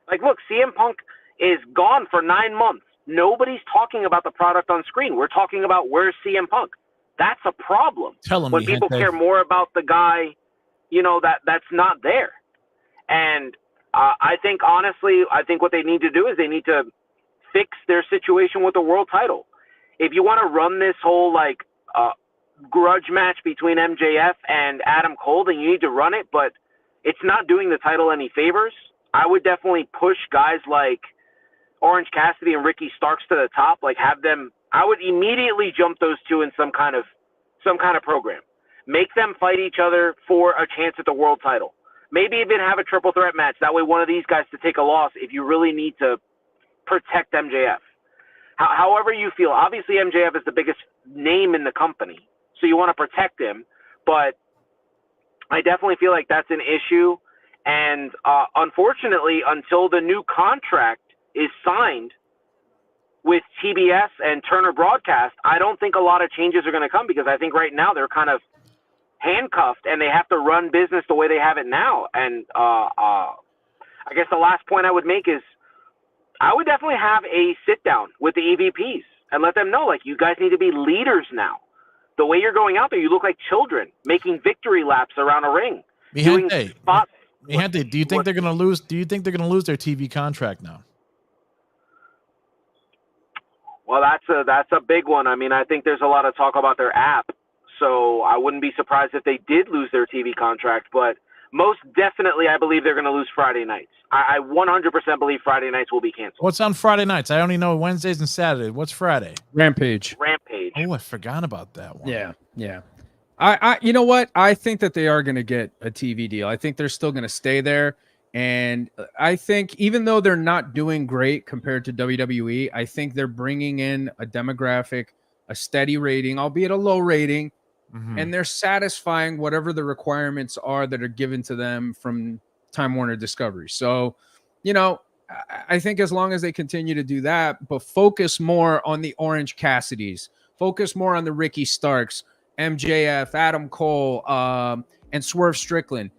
Like, look, CM Punk is gone for 9 months. Nobody's talking about the product on screen. We're talking about where's CM Punk. That's a problem. Tell him when people care more about the guy, that's not there. And I think, honestly, what they need to do is they need to fix their situation with the world title. If you want to run this whole grudge match between MJF and Adam Cole, then you need to run it, but it's not doing the title any favors. I would definitely push guys like Orange Cassidy and Ricky Starks to the top, have them. I would immediately jump those two in some kind of program. Make them fight each other for a chance at the world title. Maybe even have a triple threat match. That way one of these guys to take a loss if you really need to protect MJF. However you feel. Obviously MJF is the biggest name in the company, so you want to protect him, but I definitely feel like that's an issue. And unfortunately, until the new contract is signed with TBS and Turner Broadcast, I don't think a lot of changes are going to come, because I think right now they're kind of handcuffed and they have to run business the way they have it now. And I guess the last point I would make is I would definitely have a sit down with the EVPs and let them know, you guys need to be leaders now. The way you're going out there, you look like children making victory laps around a ring. Mi gente, do you think they're going to lose? Do you think they're going to lose their TV contract now? Well, that's a big one. I mean, I think there's a lot of talk about their app, so I wouldn't be surprised if they did lose their TV contract. But most definitely, I believe they're going to lose Friday nights. I 100% believe Friday nights will be canceled. What's on Friday nights? I only know Wednesdays and Saturdays. What's Friday? Rampage. Oh, I forgot about that one. Yeah. I you know what? I think that they are going to get a TV deal. I think they're still going to stay there. And I think even though they're not doing great compared to WWE, I think they're bringing in a demographic, a steady rating, albeit a low rating, and they're satisfying whatever the requirements are that are given to them from Time Warner Discovery. So, I think as long as they continue to do that, but focus more on the Orange Cassidys, focus more on the Ricky Starks, MJF, Adam Cole, and Swerve Strickland,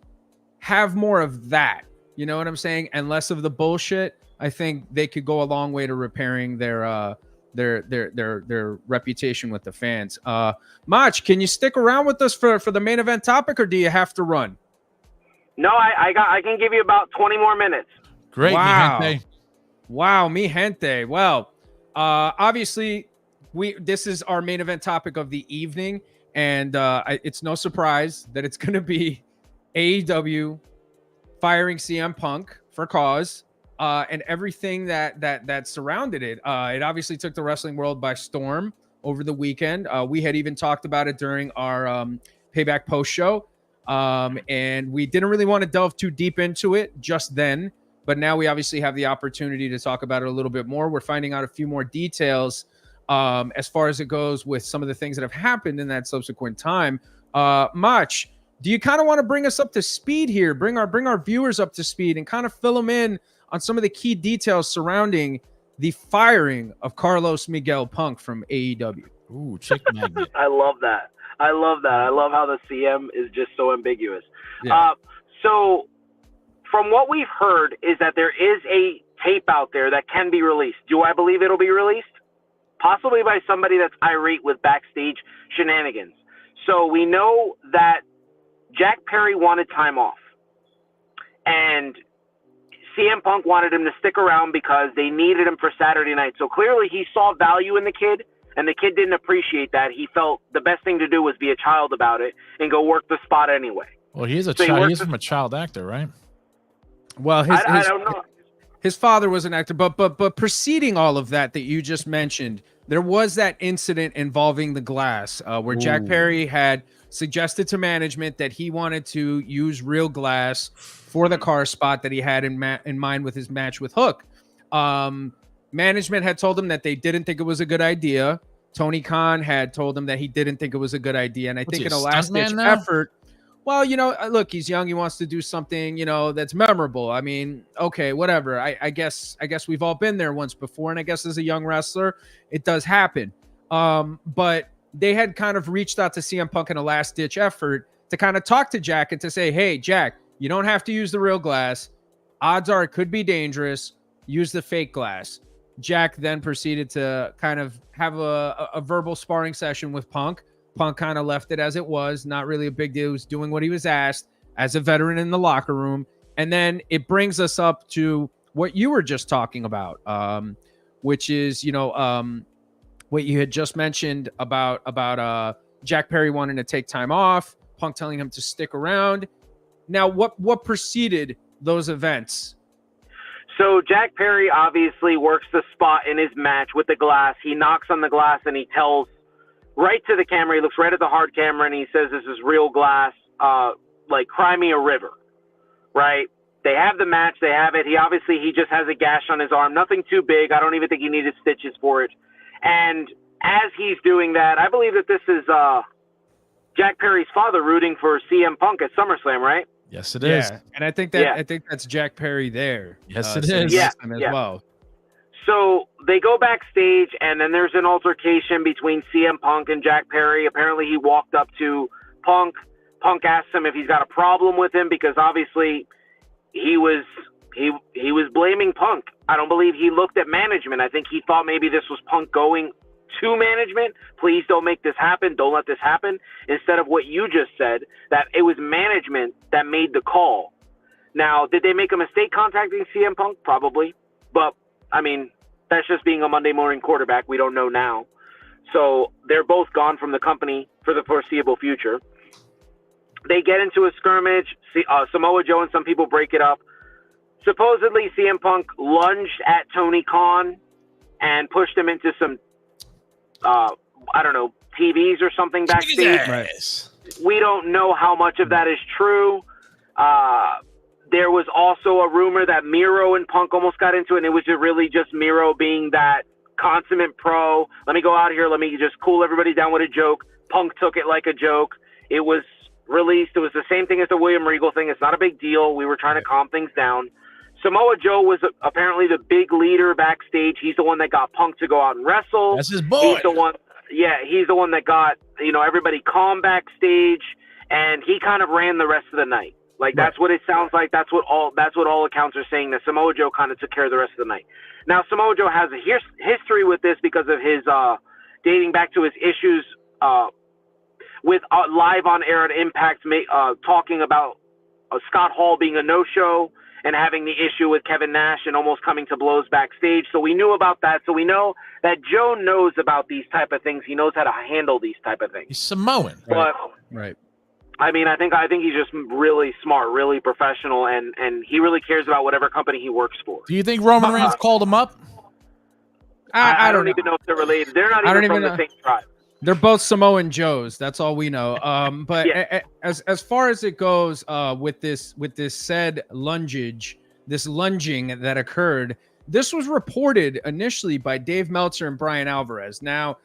have more of that. You know what I'm saying? And less of the bullshit. I think they could go a long way to repairing their reputation with the fans. Mach, can you stick around with us for the main event topic, or do you have to run? No, I can give you about 20 more minutes. Great. Wow. Mi gente. Wow, mi gente. Well, obviously this is our main event topic of the evening, and it's no surprise that it's going to be AEW firing CM Punk for cause, and everything that surrounded it. It obviously took the wrestling world by storm over the weekend. We had even talked about it during our Payback post show. And we didn't really want to delve too deep into it just then, but now we obviously have the opportunity to talk about it a little bit more. We're finding out a few more details as far as it goes with some of the things that have happened in that subsequent time. Mach, do you kind of want to bring us up to speed here, bring our viewers up to speed and kind of fill them in on some of the key details surrounding the firing of Carlos Miguel Punk from AEW? Ooh, chick magnet. I love that. I love how the CM is just so ambiguous. Yeah. So from what we've heard is that there is a tape out there that can be released. Do I believe it'll be released? Possibly by somebody that's irate with backstage shenanigans. So we know that Jack Perry wanted time off. And CM Punk wanted him to stick around because they needed him for Saturday night. So clearly he saw value in the kid, and the kid didn't appreciate that. He felt the best thing to do was be a child about it and go work the spot anyway. Well, he's a child. He's from a child actor, right? Well, I don't know. His father was an actor, but preceding all of that you just mentioned, there was that incident involving the glass where Jack Perry had suggested to management that he wanted to use real glass for the car spot that he had in mind with his match with Hook. Management had told him that they didn't think it was a good idea. Tony Khan had told him that he didn't think it was a good idea. And I think in a last-ditch effort, well, look, he's young. He wants to do something, that's memorable. I mean, okay, whatever. I guess we've all been there once before. And I guess as a young wrestler, it does happen. But they had kind of reached out to CM Punk in a last-ditch effort to kind of talk to Jack and to say, hey, Jack, you don't have to use the real glass. Odds are it could be dangerous. Use the fake glass. Jack then proceeded to kind of have a verbal sparring session with Punk. Punk kind of left it as it was, not really a big deal. He was doing what he was asked as a veteran in the locker room. And then it brings us up to what you were just talking about, which is, what you had just mentioned about Jack Perry wanting to take time off, Punk telling him to stick around. Now, what preceded those events? So Jack Perry obviously works the spot in his match with the glass. He knocks on the glass and he tells right to the camera. He looks right at the hard camera and he says, this is real glass, like cry me a river, right? They have the match. They have it. He just has a gash on his arm. Nothing too big. I don't even think he needed stitches for it. And as he's doing that, I believe that this is Jack Perry's father rooting for CM Punk at SummerSlam, right? Yes, it is. Yeah. And I think that's Jack Perry there. Yes, it is. Yeah, as well. So they go backstage, and then there's an altercation between CM Punk and Jack Perry. Apparently, he walked up to Punk. Punk asked him if he's got a problem with him because obviously he was blaming Punk. I don't believe he looked at management. I think he thought maybe this was Punk going to management. Please don't make this happen. Don't let this happen. Instead of what you just said, that it was management that made the call. Now, did they make a mistake contacting CM Punk? Probably. But, I mean, that's just being a Monday morning quarterback. We don't know now. So they're both gone from the company for the foreseeable future. They get into a skirmish. Samoa Joe and some people break it up. Supposedly, CM Punk lunged at Tony Khan and pushed him into some, TVs or something backstage. Right. We don't know how much of that is true. There was also a rumor that Miro and Punk almost got into it, and it was really just Miro being that consummate pro. Let me go out here. Let me just cool everybody down with a joke. Punk took it like a joke. It was released. It was the same thing as the William Regal thing. It's not a big deal. We were trying to calm things down. Samoa Joe was apparently the big leader backstage. He's the one that got Punk to go out and wrestle. That's his boy. He's the one. Yeah, he's the one that got everybody calm backstage, and he kind of ran the rest of the night. Like that's what it sounds like. That's what all accounts are saying. That Samoa Joe kind of took care of the rest of the night. Now Samoa Joe has a history with this because of his dating back to his issues with live on air at Impact, talking about Scott Hall being a no-show and having the issue with Kevin Nash and almost coming to blows backstage. So we knew about that. So we know that Joe knows about these type of things. He knows how to handle these type of things. He's Samoan. But, right. I mean, I think he's just really smart, really professional, and he really cares about whatever company he works for. Do you think Roman Reigns called him up? I don't even know if they're related. They're not even from the same tribe. They're both Samoan Joes. That's all we know. But Yeah. as far as it goes, with this said lunging that occurred, this was reported initially by Dave Meltzer and Brian Alvarez. Now,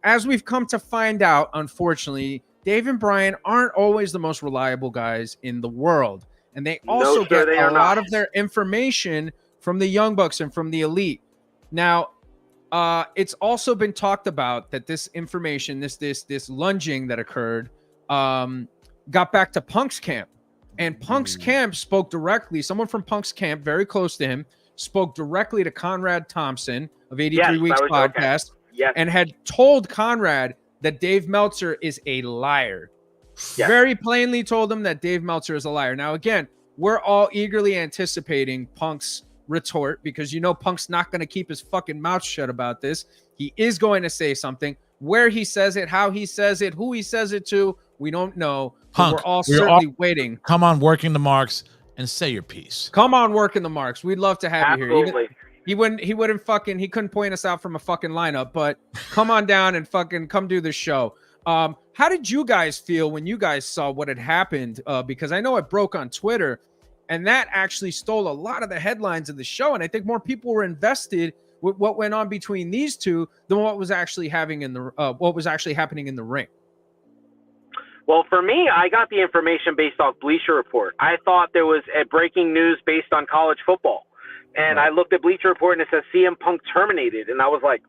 as we've come to find out, unfortunately, Dave and Brian aren't always the most reliable guys in the world, and they also get a lot of their information from the Young Bucks and from the Elite. Now, it's also been talked about that this information, this lunging that occurred, got back to Punk's camp, and Punk's camp spoke directly. Someone from Punk's camp, very close to him, spoke directly to Conrad Thompson of 83 Weeks Podcast, and had told Conrad that Dave Meltzer is a liar. Yes. Very plainly told him that Dave Meltzer is a liar. Now, again, we're all eagerly anticipating Punk's retort, because Punk's not going to keep his fucking mouth shut about this. He is going to say something. Where he says it, how he says it, who he says it to, we don't know. Punk, we're all certainly waiting. Come on, Working the Marks, and say your piece. Come on, Working the Marks. We'd love to have you here. Absolutely. He couldn't point us out from a fucking lineup, but come on down and fucking come do the show. How did you guys feel when you guys saw what had happened? Because I know it broke on Twitter, and that actually stole a lot of the headlines of the show. And I think more people were invested with what went on between these two than what was actually happening in the ring. Well, for me, I got the information based off Bleacher Report. I thought there was a breaking news based on college football. And I looked at Bleacher Report and it says CM Punk terminated. And I was like,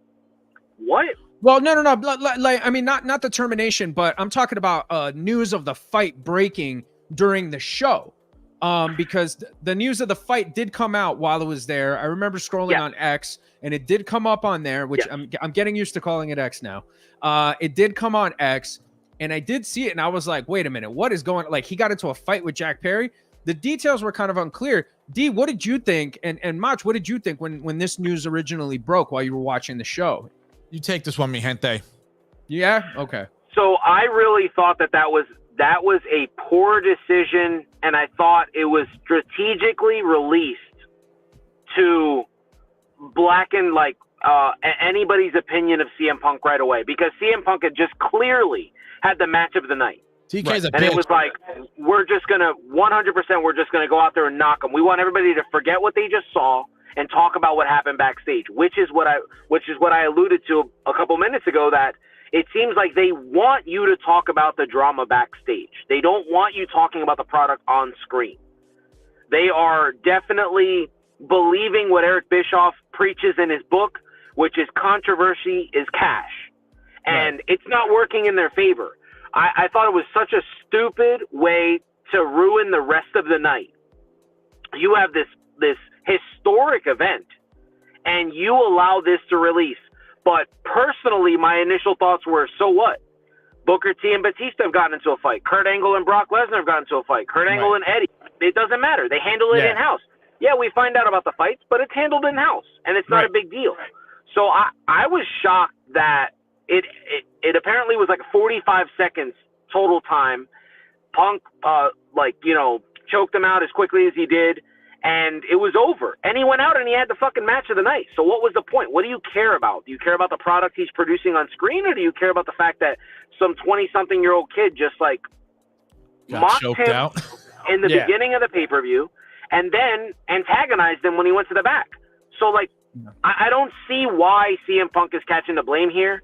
what? Well, no. Like, I mean, not the termination, but I'm talking about news of the fight breaking during the show. Because the news of the fight did come out while it was there. I remember scrolling on X, and it did come up on there, which I'm getting used to calling it X now. It did come on X, and I did see it, and I was like, wait a minute, what is going on? Like, he got into a fight with Jack Perry. The details were kind of unclear. Dee, what did you think? And Mach, what did you think when this news originally broke while you were watching the show? You take this one, mi gente. Yeah? Okay. So I really thought that was a poor decision, and I thought it was strategically released to blacken anybody's opinion of CM Punk right away, because CM Punk had just clearly had the match of the night. TK's a and bitch. It was like, we're just going to 100% go out there and knock them. We want everybody to forget what they just saw and talk about what happened backstage, which is what I alluded to a couple minutes ago, that it seems like they want you to talk about the drama backstage. They don't want you talking about the product on screen. They are definitely believing what Eric Bischoff preaches in his book, which is controversy is cash. And it's not working in their favor. I thought it was such a stupid way to ruin the rest of the night. You have this historic event, and you allow this to release. But personally, my initial thoughts were, so what? Booker T and Batista have gotten into a fight. Kurt Angle and Brock Lesnar have gotten into a fight. Kurt Angle and Eddie. It doesn't matter. They handle it in-house. Yeah, we find out about the fights, but it's handled in-house, and it's not a big deal. So I was shocked that it apparently was like 45 seconds total time. Punk, choked him out as quickly as he did, and it was over. And he went out and he had the fucking match of the night. So what was the point? What do you care about? Do you care about the product he's producing on screen, or do you care about the fact that some 20-something-year-old kid just mocked him out in the beginning of the pay-per-view and then antagonized him when he went to the back? So, I don't see why CM Punk is catching the blame here,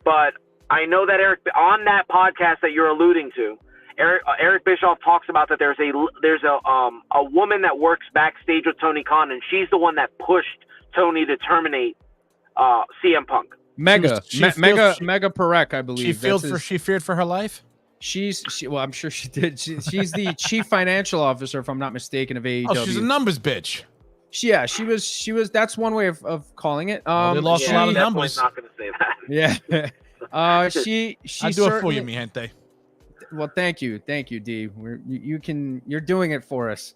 but I know that on that podcast that you're alluding to, Eric Bischoff talks about that there's a woman that works backstage with Tony Khan, and she's the one that pushed Tony to terminate CM Punk. Mega Perek, I believe. She feared for her life? Well, I'm sure she did. She's the chief financial officer, if I'm not mistaken, of AEW. Oh, she's a numbers bitch. She was. That's one way of calling it. They lost a lot of numbers. Not going to say that. Yeah. She I do it for you, mi gente. Well, thank you, Dee. You're doing it for us.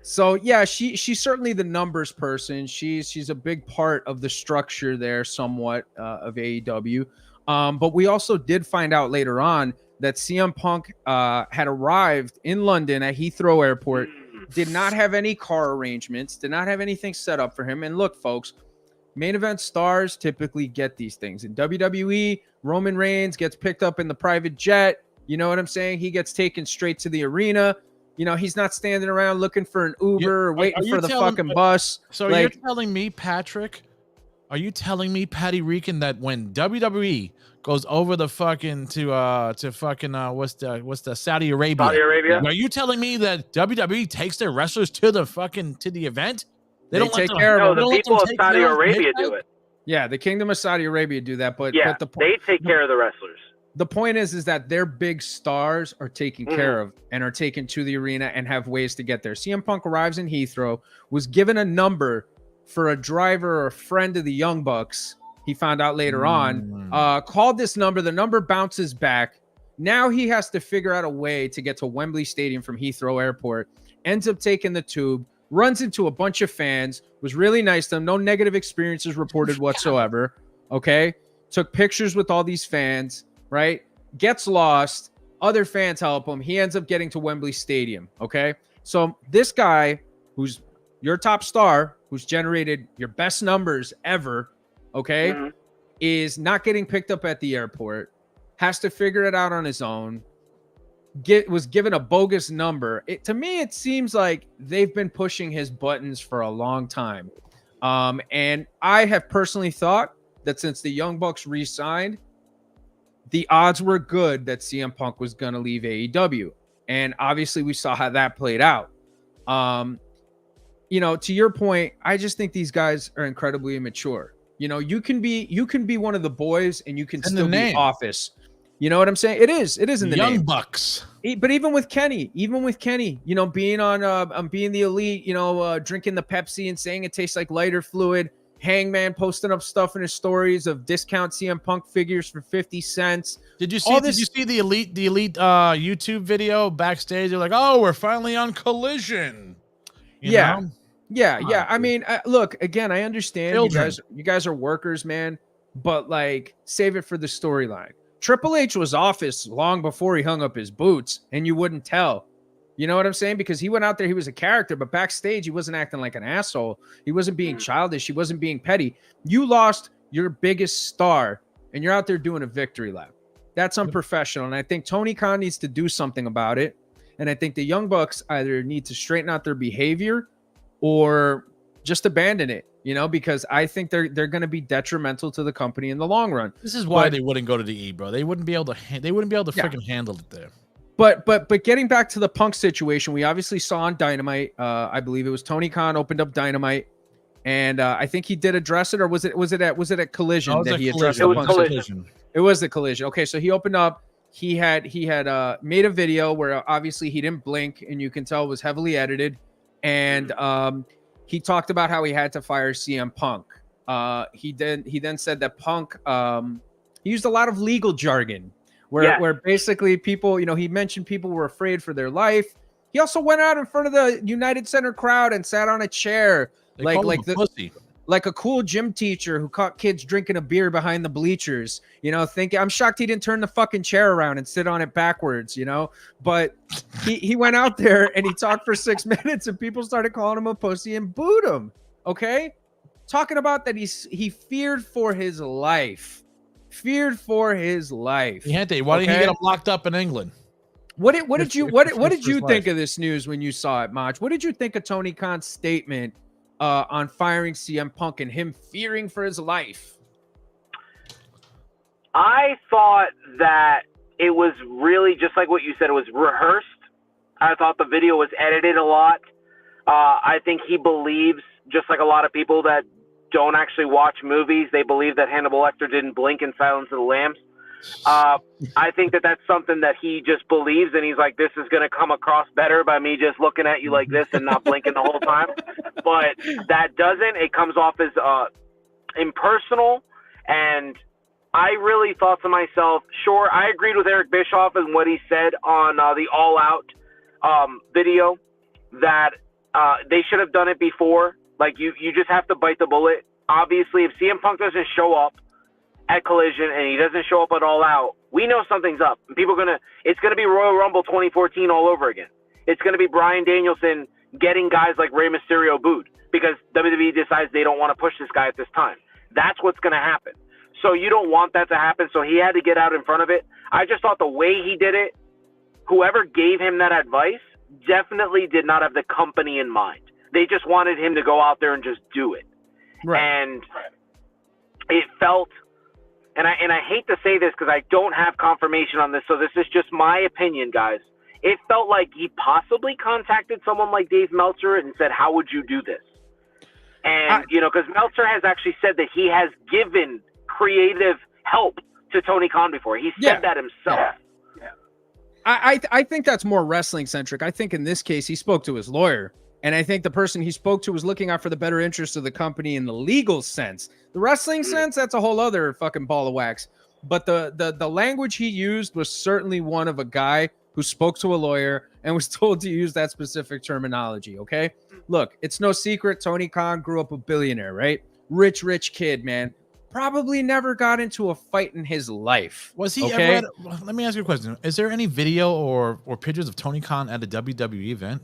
So yeah, she's certainly the numbers person. She's a big part of the structure there, somewhat of AEW. But we also did find out later on that CM Punk had arrived in London at Heathrow Airport, did not have any car arrangements, did not have anything set up for him. And look, folks, Main event stars typically get these things. In WWE, Roman Reigns gets picked up in the private jet. You know what I'm saying? He gets taken straight to the arena. You know, he's not standing around looking for an Uber or waiting for the fucking bus. So you're telling me, Patrick, are you telling me, Patty Reekin, that when WWE goes over the fucking to fucking what's the Saudi Arabia? Saudi Arabia. Are you telling me that WWE takes their wrestlers to the event? They don't take care of them. No, the people of Saudi Arabia do it. Yeah, the Kingdom of Saudi Arabia do that, but yeah, they take care of the wrestlers. The point is that their big stars are taken care of and are taken to the arena and have ways to get there. CM Punk arrives in Heathrow, was given a number for a driver or a friend of the Young Bucks. He found out later on, called this number. The number bounces back. Now he has to figure out a way to get to Wembley Stadium from Heathrow Airport, ends up taking the tube, runs into a bunch of fans, was really nice to them. No negative experiences reported whatsoever. Okay. Took pictures with all these fans, right? Gets lost. Other fans help him. He ends up getting to Wembley Stadium. Okay. So this guy, who's your top star, who's generated your best numbers ever, okay, is not getting picked up at the airport, has to figure it out on his own, was given a bogus number. To me, it seems like they've been pushing his buttons for a long time. And I have personally thought that since the Young Bucks re-signed, the odds were good that CM Punk was going to leave AEW. And obviously we saw how that played out. You know, to your point, I just think these guys are incredibly immature. You know, you can be one of the boys and you can still be Office. You know what I'm saying? It is in the Young name. Bucks. But even with Kenny, you know, being on being the elite, you know, drinking the Pepsi and saying it tastes like lighter fluid. Hangman posting up stuff in his stories of discount CM Punk figures for 50 cents. Did you see the elite YouTube video backstage? They're like, "Oh, we're finally on Collision." You know? Yeah. I mean, look, again, I understand you guys are workers, man, but like save it for the storyline. Triple H was Office long before he hung up his boots, and you wouldn't tell. You know what I'm saying? Because he went out there, he was a character, but backstage, he wasn't acting like an asshole. He wasn't being childish. He wasn't being petty. You lost your biggest star, and you're out there doing a victory lap. That's unprofessional, and I think Tony Khan needs to do something about it. And I think the Young Bucks either need to straighten out their behavior or just abandon it, you know, because I think they're going to be detrimental to the company in the long run. This is why they wouldn't go to the E, bro. They wouldn't be able to freaking handle it there. But getting back to the Punk situation, we obviously saw on Dynamite. I believe it was Tony Khan opened up Dynamite, and I think he did address it, or was it at Collision that he addressed the Punk situation? It was the Collision. Okay, so he opened up. He had made a video where obviously he didn't blink, and you can tell it was heavily edited, and he talked about how he had to fire CM Punk. He then said that Punk he used a lot of legal jargon. Where basically people, you know, he mentioned people were afraid for their life. He also went out in front of the United Center crowd and sat on a chair like a cool gym teacher who caught kids drinking a beer behind the bleachers. You know, I'm shocked he didn't turn the fucking chair around and sit on it backwards, you know. But he went out there and he talked for 6 minutes and people started calling him a pussy and booed him. Okay, talking about that he feared for his life. Why didn't he get him locked up in England? What did you think of this news when you saw it, Mach? What did you think of Tony Khan's statement on firing CM Punk and him fearing for his life? I thought that it was really just like what you said. It was rehearsed. I thought the video was edited a lot. I think he believes, just like a lot of people that don't actually watch movies, they believe that Hannibal Lecter didn't blink in Silence of the Lambs. I think that that's something that he just believes, and he's like, this is going to come across better by me just looking at you like this and not blinking the whole time. But that doesn't. It comes off as impersonal, and I really thought to myself, sure, I agreed with Eric Bischoff and what he said on the All Out video, that they should have done it before. Like, you just have to bite the bullet. Obviously, if CM Punk doesn't show up at Collision and he doesn't show up at All Out, we know something's up. And it's going to be Royal Rumble 2014 all over again. It's going to be Bryan Danielson getting guys like Rey Mysterio booed. because WWE decides they don't want to push this guy at this time. That's what's going to happen. So you don't want that to happen. So he had to get out in front of it. I just thought the way he did it, whoever gave him that advice definitely did not have the company in mind. They just wanted him to go out there and just do it. Right. And it felt, and I hate to say this because I don't have confirmation on this, so this is just my opinion, guys. It felt like he possibly contacted someone like Dave Meltzer and said, how would you do this? And, because Meltzer has actually said that he has given creative help to Tony Khan before. He said that himself. Yeah. I think that's more wrestling centric. I think in this case, he spoke to his lawyer. And I think the person he spoke to was looking out for the better interest of the company in the legal sense. The wrestling sense, that's a whole other fucking ball of wax. But the language he used was certainly one of a guy who spoke to a lawyer and was told to use that specific terminology, okay? Look, it's no secret Tony Khan grew up a billionaire, right? Rich kid, man. Probably never got into a fight in his life. Was he ever let me ask you a question. Is there any video or pictures of Tony Khan at a WWE event?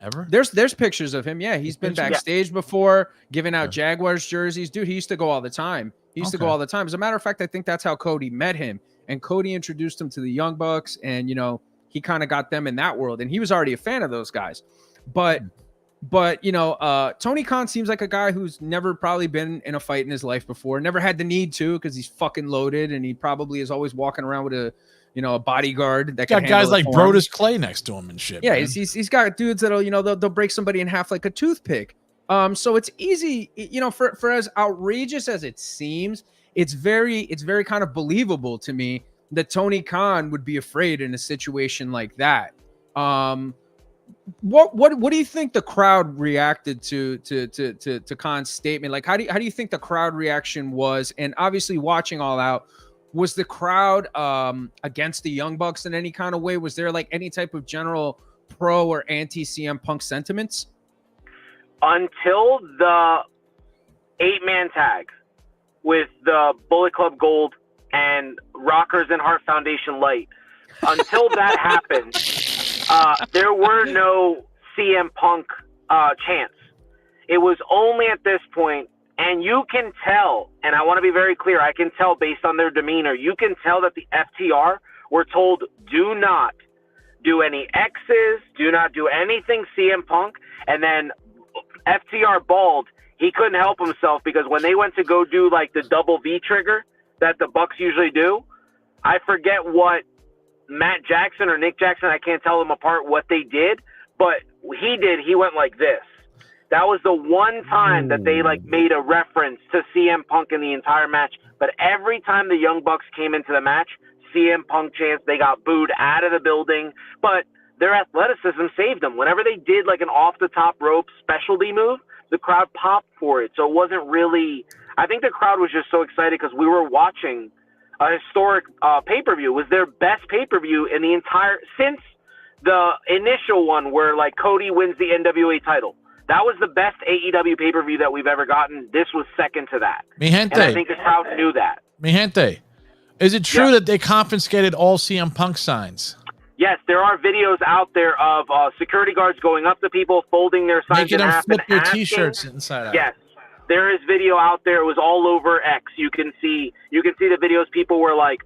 Ever? There's pictures of him. Yeah, he's been backstage before, giving out Jaguars jerseys. Dude, he used to go all the time. As a matter of fact, I think that's how Cody met him. And Cody introduced him to the Young Bucks, and he kind of got them in that world. And he was already a fan of those guys. But Tony Khan seems like a guy who's never probably been in a fight in his life before. Never had the need to, because he's fucking loaded, and he probably is always walking around with a bodyguard that got guys like Brodus Clay next to him and shit. Yeah, he's got dudes that'll they'll break somebody in half like a toothpick. So it's easy, for as outrageous as it seems, it's very kind of believable to me that Tony Khan would be afraid in a situation like that. What do you think the crowd reacted to Khan's statement? Like, how do you think the crowd reaction was? And obviously, watching All Out, was the crowd against the Young Bucks in any kind of way? Was there like any type of general pro or anti CM Punk sentiments? Until the 8-man tag with the Bullet Club Gold and Rockers and Heart Foundation Light, until that happened, there were no CM Punk chants. It was only at this point, and you can tell, and I want to be very clear, I can tell based on their demeanor, you can tell that the FTR were told, do not do any X's, do not do anything CM Punk, and then FTR balled. He couldn't help himself because when they went to go do like the double V trigger that the Bucks usually do, I forget what Matt Jackson or Nick Jackson, I can't tell them apart what they did, but he went like this. That was the one time that they like made a reference to CM Punk in the entire match. But every time the Young Bucks came into the match, CM Punk chants, they got booed out of the building. But their athleticism saved them. Whenever they did like an off-the-top rope specialty move, the crowd popped for it. So it wasn't really – I think the crowd was just so excited because we were watching a historic pay-per-view. It was their best pay-per-view in the entire – since the initial one where like Cody wins the NWA title. That was the best AEW pay-per-view that we've ever gotten. This was second to that. Mi gente. And I think the crowd knew that. Mi gente. Is it true that they confiscated all CM Punk signs? Yes, there are videos out there of security guards going up to people, folding their signs in half, flip their asking. T-shirts inside out. Yes, there is video out there. It was all over X. You can see the videos. People were like,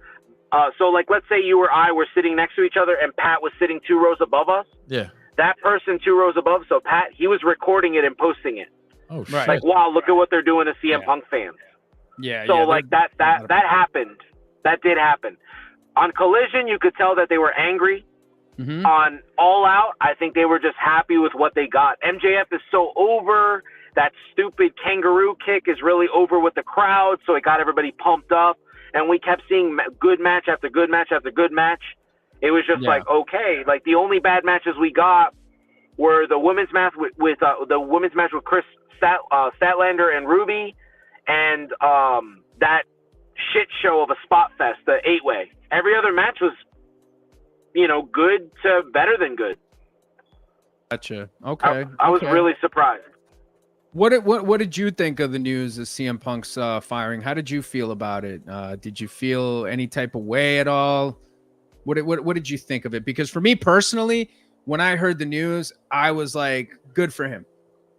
so like let's say you or I were sitting next to each other and Pat was sitting 2 rows above us. Yeah. That person 2 rows above, so Pat, he was recording it and posting it. Oh, right. Like, wow, look at what they're doing to CM Punk fans. Yeah. So like that happened. That did happen. On Collision, you could tell that they were angry. Mm-hmm. On All Out, I think they were just happy with what they got. MJF is so over. That stupid kangaroo kick is really over with the crowd, so it got everybody pumped up. And we kept seeing good match after good match after good match. It was just like, okay, like the only bad matches we got were the women's match with Chris Statlander and Ruby, and that shit show of a spot fest, the 8-way. Every other match was, good to better than good. Gotcha. Okay. I was really surprised. What did you think of the news of CM Punk's firing? How did you feel about it? Did you feel any type of way at all? What did you think of it? Because for me personally, when I heard the news, I was like, good for him.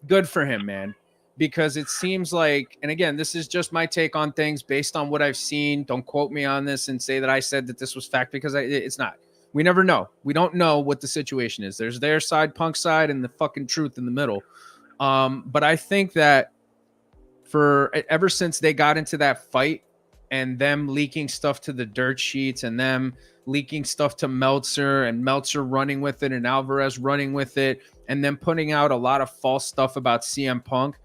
Good for him, man. because it seems like, and again, this is just my take on things based on what I've seen. Don't quote me on this and say that I said that this was fact, because it's not. We never know. We don't know what the situation is. There's their side, Punk side, and the fucking truth in the middle. But I think that ever since they got into that fight and them leaking stuff to the dirt sheets and them leaking stuff to Meltzer and Meltzer running with it and Alvarez running with it and then putting out a lot of false stuff about CM Punk,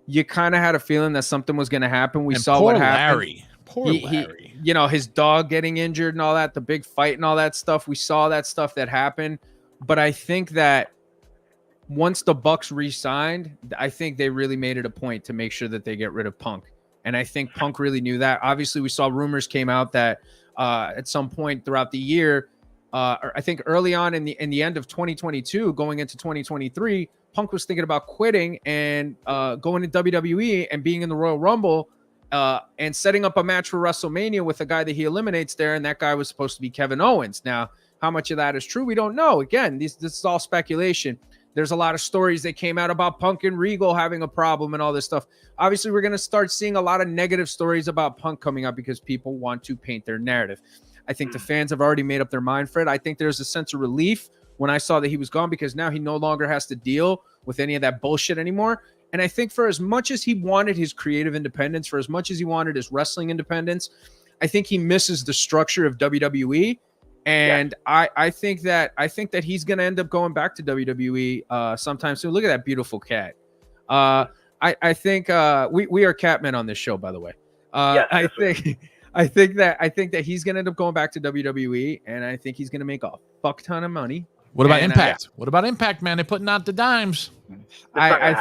you kind of had a feeling that something was going to happen. We saw what happened. Poor Larry. You know, his dog getting injured and all that, the big fight and all that stuff. We saw that stuff that happened. But I think that once the Bucks re-signed, I think they really made it a point to make sure that they get rid of Punk. And I think Punk really knew that. Obviously, we saw rumors came out that at some point throughout the year, I think early on in the end of 2022, going into 2023, Punk was thinking about quitting and going to WWE and being in the Royal Rumble and setting up a match for WrestleMania with a guy that he eliminates there. And that guy was supposed to be Kevin Owens. Now, how much of that is true, we don't know. Again, this is all speculation. There's a lot of stories that came out about Punk and Regal having a problem and all this stuff. Obviously, we're going to start seeing a lot of negative stories about Punk coming up because people want to paint their narrative. I think the fans have already made up their mind for it. I think there's a sense of relief when I saw that he was gone, because now he no longer has to deal with any of that bullshit anymore. And I think for as much as he wanted his creative independence, for as much as he wanted his wrestling independence, I think he misses the structure of WWE. And yeah. I think that he's going to end up going back to WWE sometime soon. Look at that beautiful cat. I think we are cat men on this show, by the way. I think that he's going to end up going back to WWE, and I think he's going to make a fuck ton of money. What about Impact? What about Impact, man? They're putting out the dimes. I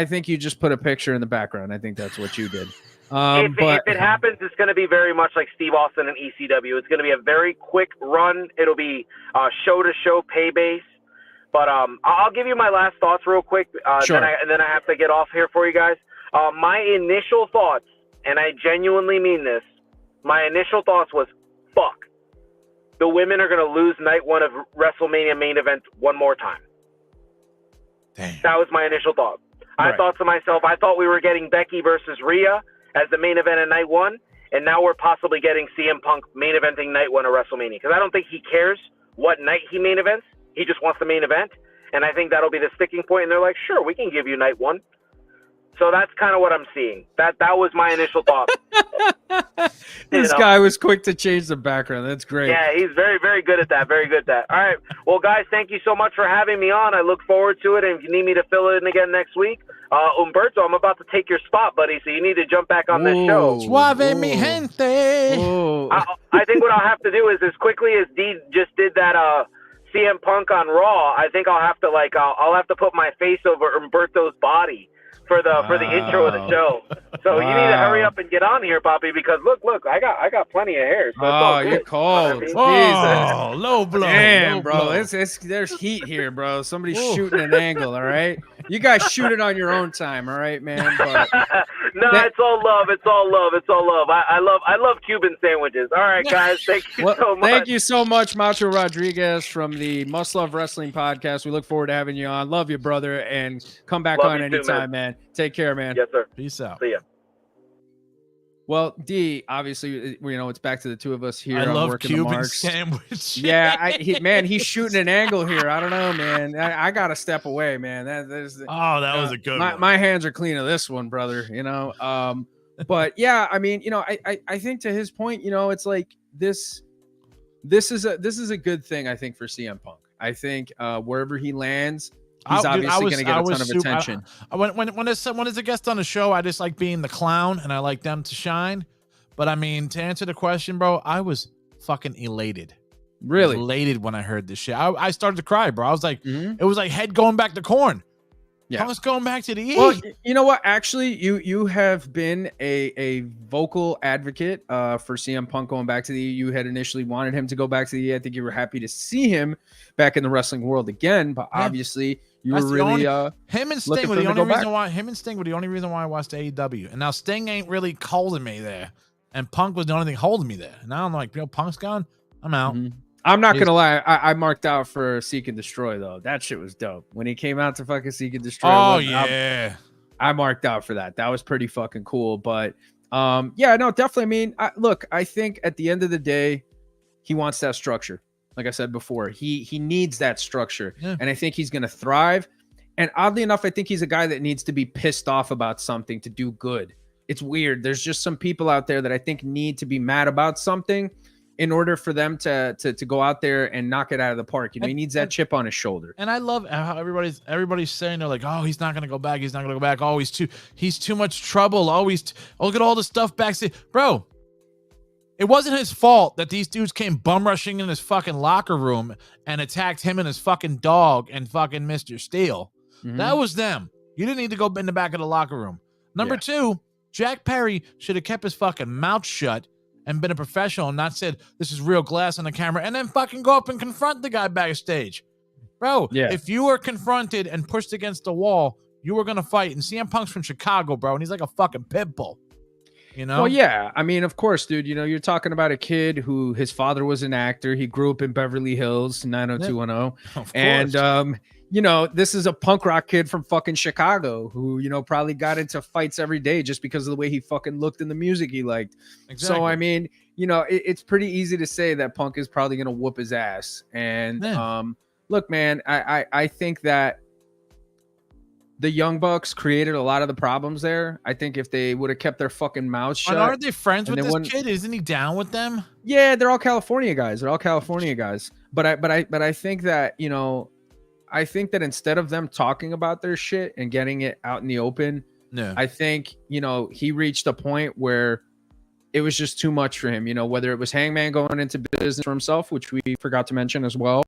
think you just put a picture in the background. I think that's what you did. If it happens, it's going to be very much like Steve Austin and ECW. It's going to be a very quick run. It'll be show-to-show pay base. But I'll give you my last thoughts real quick. Sure. Then I have to get off here for you guys. My initial thoughts, and I genuinely mean this, my initial thoughts was, fuck. The women are going to lose night one of WrestleMania main event one more time. Damn. That was my initial thought. Right. I thought to myself, I thought we were getting Becky versus Rhea as the main event of night one, and now we're possibly getting CM Punk main eventing night one of WrestleMania, because I don't think he cares what night he main events. He just wants the main event, and I think that'll be the sticking point, and they're like, sure, we can give you night one. So that's kind of what I'm seeing. That was my initial thought. This guy was quick to change the background. That's great. Yeah, he's very, very good at that. Very good at that. All right. Well, guys, thank you so much for having me on. I look forward to it. And if you need me to fill it in again next week, Humberto, I'm about to take your spot, buddy, so you need to jump back on this show. Suave mi gente. I think what I'll have to do is, as quickly as Dee just did that CM Punk on Raw, I think I'll have to I'll have to put my face over Humberto's body for the intro of the show. So you need to hurry up and get on here, Poppy, because look, I got plenty of hair. So you're cold. Low blow. Damn, low bro. blow. There's heat here, bro. Somebody's shooting an angle, all right? You guys shoot it on your own time, all right, man? But it's all love. It's all love. It's all love. I love Cuban sandwiches. All right, guys. Thank you so much. Thank you so much, Macho Rodriguez from the Must Love Wrestling podcast. We look forward to having you on. Love you, brother, and come back on anytime, man. Take care, man. Yes, sir. Peace out. See ya. Well, D, obviously, it's back to the two of us here. I love working Cuban the marks. sandwich. Yeah, he's shooting an angle here. I don't know, man. I got to step away, man. That was a good one. My hands are clean of this one, brother. But yeah, I mean, I think to his point, it's like this is a good thing, I think, for CM Punk. I think wherever he lands, he's obviously going to get a ton of attention. When there's a guest on the show, I just like being the clown and I like them to shine. But I mean, to answer the question, bro, I was fucking elated. Really? Elated when I heard this shit. I started to cry, bro. I was like, It was like head going back to corn. Yeah. Punk's going back to the E. Well, you know what? Actually, you have been a vocal advocate for CM Punk going back to the E. You had initially wanted him to go back to the E. I think you were happy to see him back in the wrestling world again, but obviously you were really him and Sting were the only reason why. Him and Sting were the only reason why I watched AEW. And now Sting ain't really holding me there, and Punk was the only thing holding me there. And now I'm like, Punk's gone. I'm out. Mm-hmm. I'm not gonna lie. I marked out for Seek and Destroy though. That shit was dope when he came out to fucking Seek and Destroy. Oh yeah. I marked out for that. That was pretty fucking cool. But yeah, no, definitely. I mean, look, I think at the end of the day, he wants that structure. Like I said before, he needs that structure, and I think he's going to thrive. And oddly enough, I think he's a guy that needs to be pissed off about something to do good. It's weird. There's just some people out there that I think need to be mad about something in order for them to go out there and knock it out of the park. You know, he needs that chip on his shoulder. And I love how everybody's saying, they're like, oh, he's not gonna go back. He's not gonna go back. Oh, he's too much trouble. Oh, look at all the stuff backstage, bro. It wasn't his fault that these dudes came bum rushing in his fucking locker room and attacked him and his fucking dog and fucking Mr. Steele. Mm-hmm. That was them. You didn't need to go in the back of the locker room. Number two, Jack Perry should have kept his fucking mouth shut and been a professional and not said, this is real glass on the camera, and then fucking go up and confront the guy backstage. Bro, if you were confronted and pushed against the wall, you were going to fight. And CM Punk's from Chicago, bro, and he's like a fucking pit bull. You know? Well, yeah. I mean, of course, dude, you know, you're talking about a kid who his father was an actor. He grew up in Beverly Hills, 90210. And, you know, this is a punk rock kid from fucking Chicago who, you know, probably got into fights every day just because of the way he fucking looked in the music he liked. Exactly. So, I mean, you know, it's pretty easy to say that Punk is probably going to whoop his ass. And look, man, I think that the Young Bucks created a lot of the problems there. I think if they would have kept their fucking mouths shut. Aren't they friends with this kid? Isn't he down with them? Yeah, they're all California guys. But I think that, you know, I think that instead of them talking about their shit and getting it out in the open, I think, you know, he reached a point where it was just too much for him. You know, whether it was Hangman going into business for himself, which we forgot to mention as well.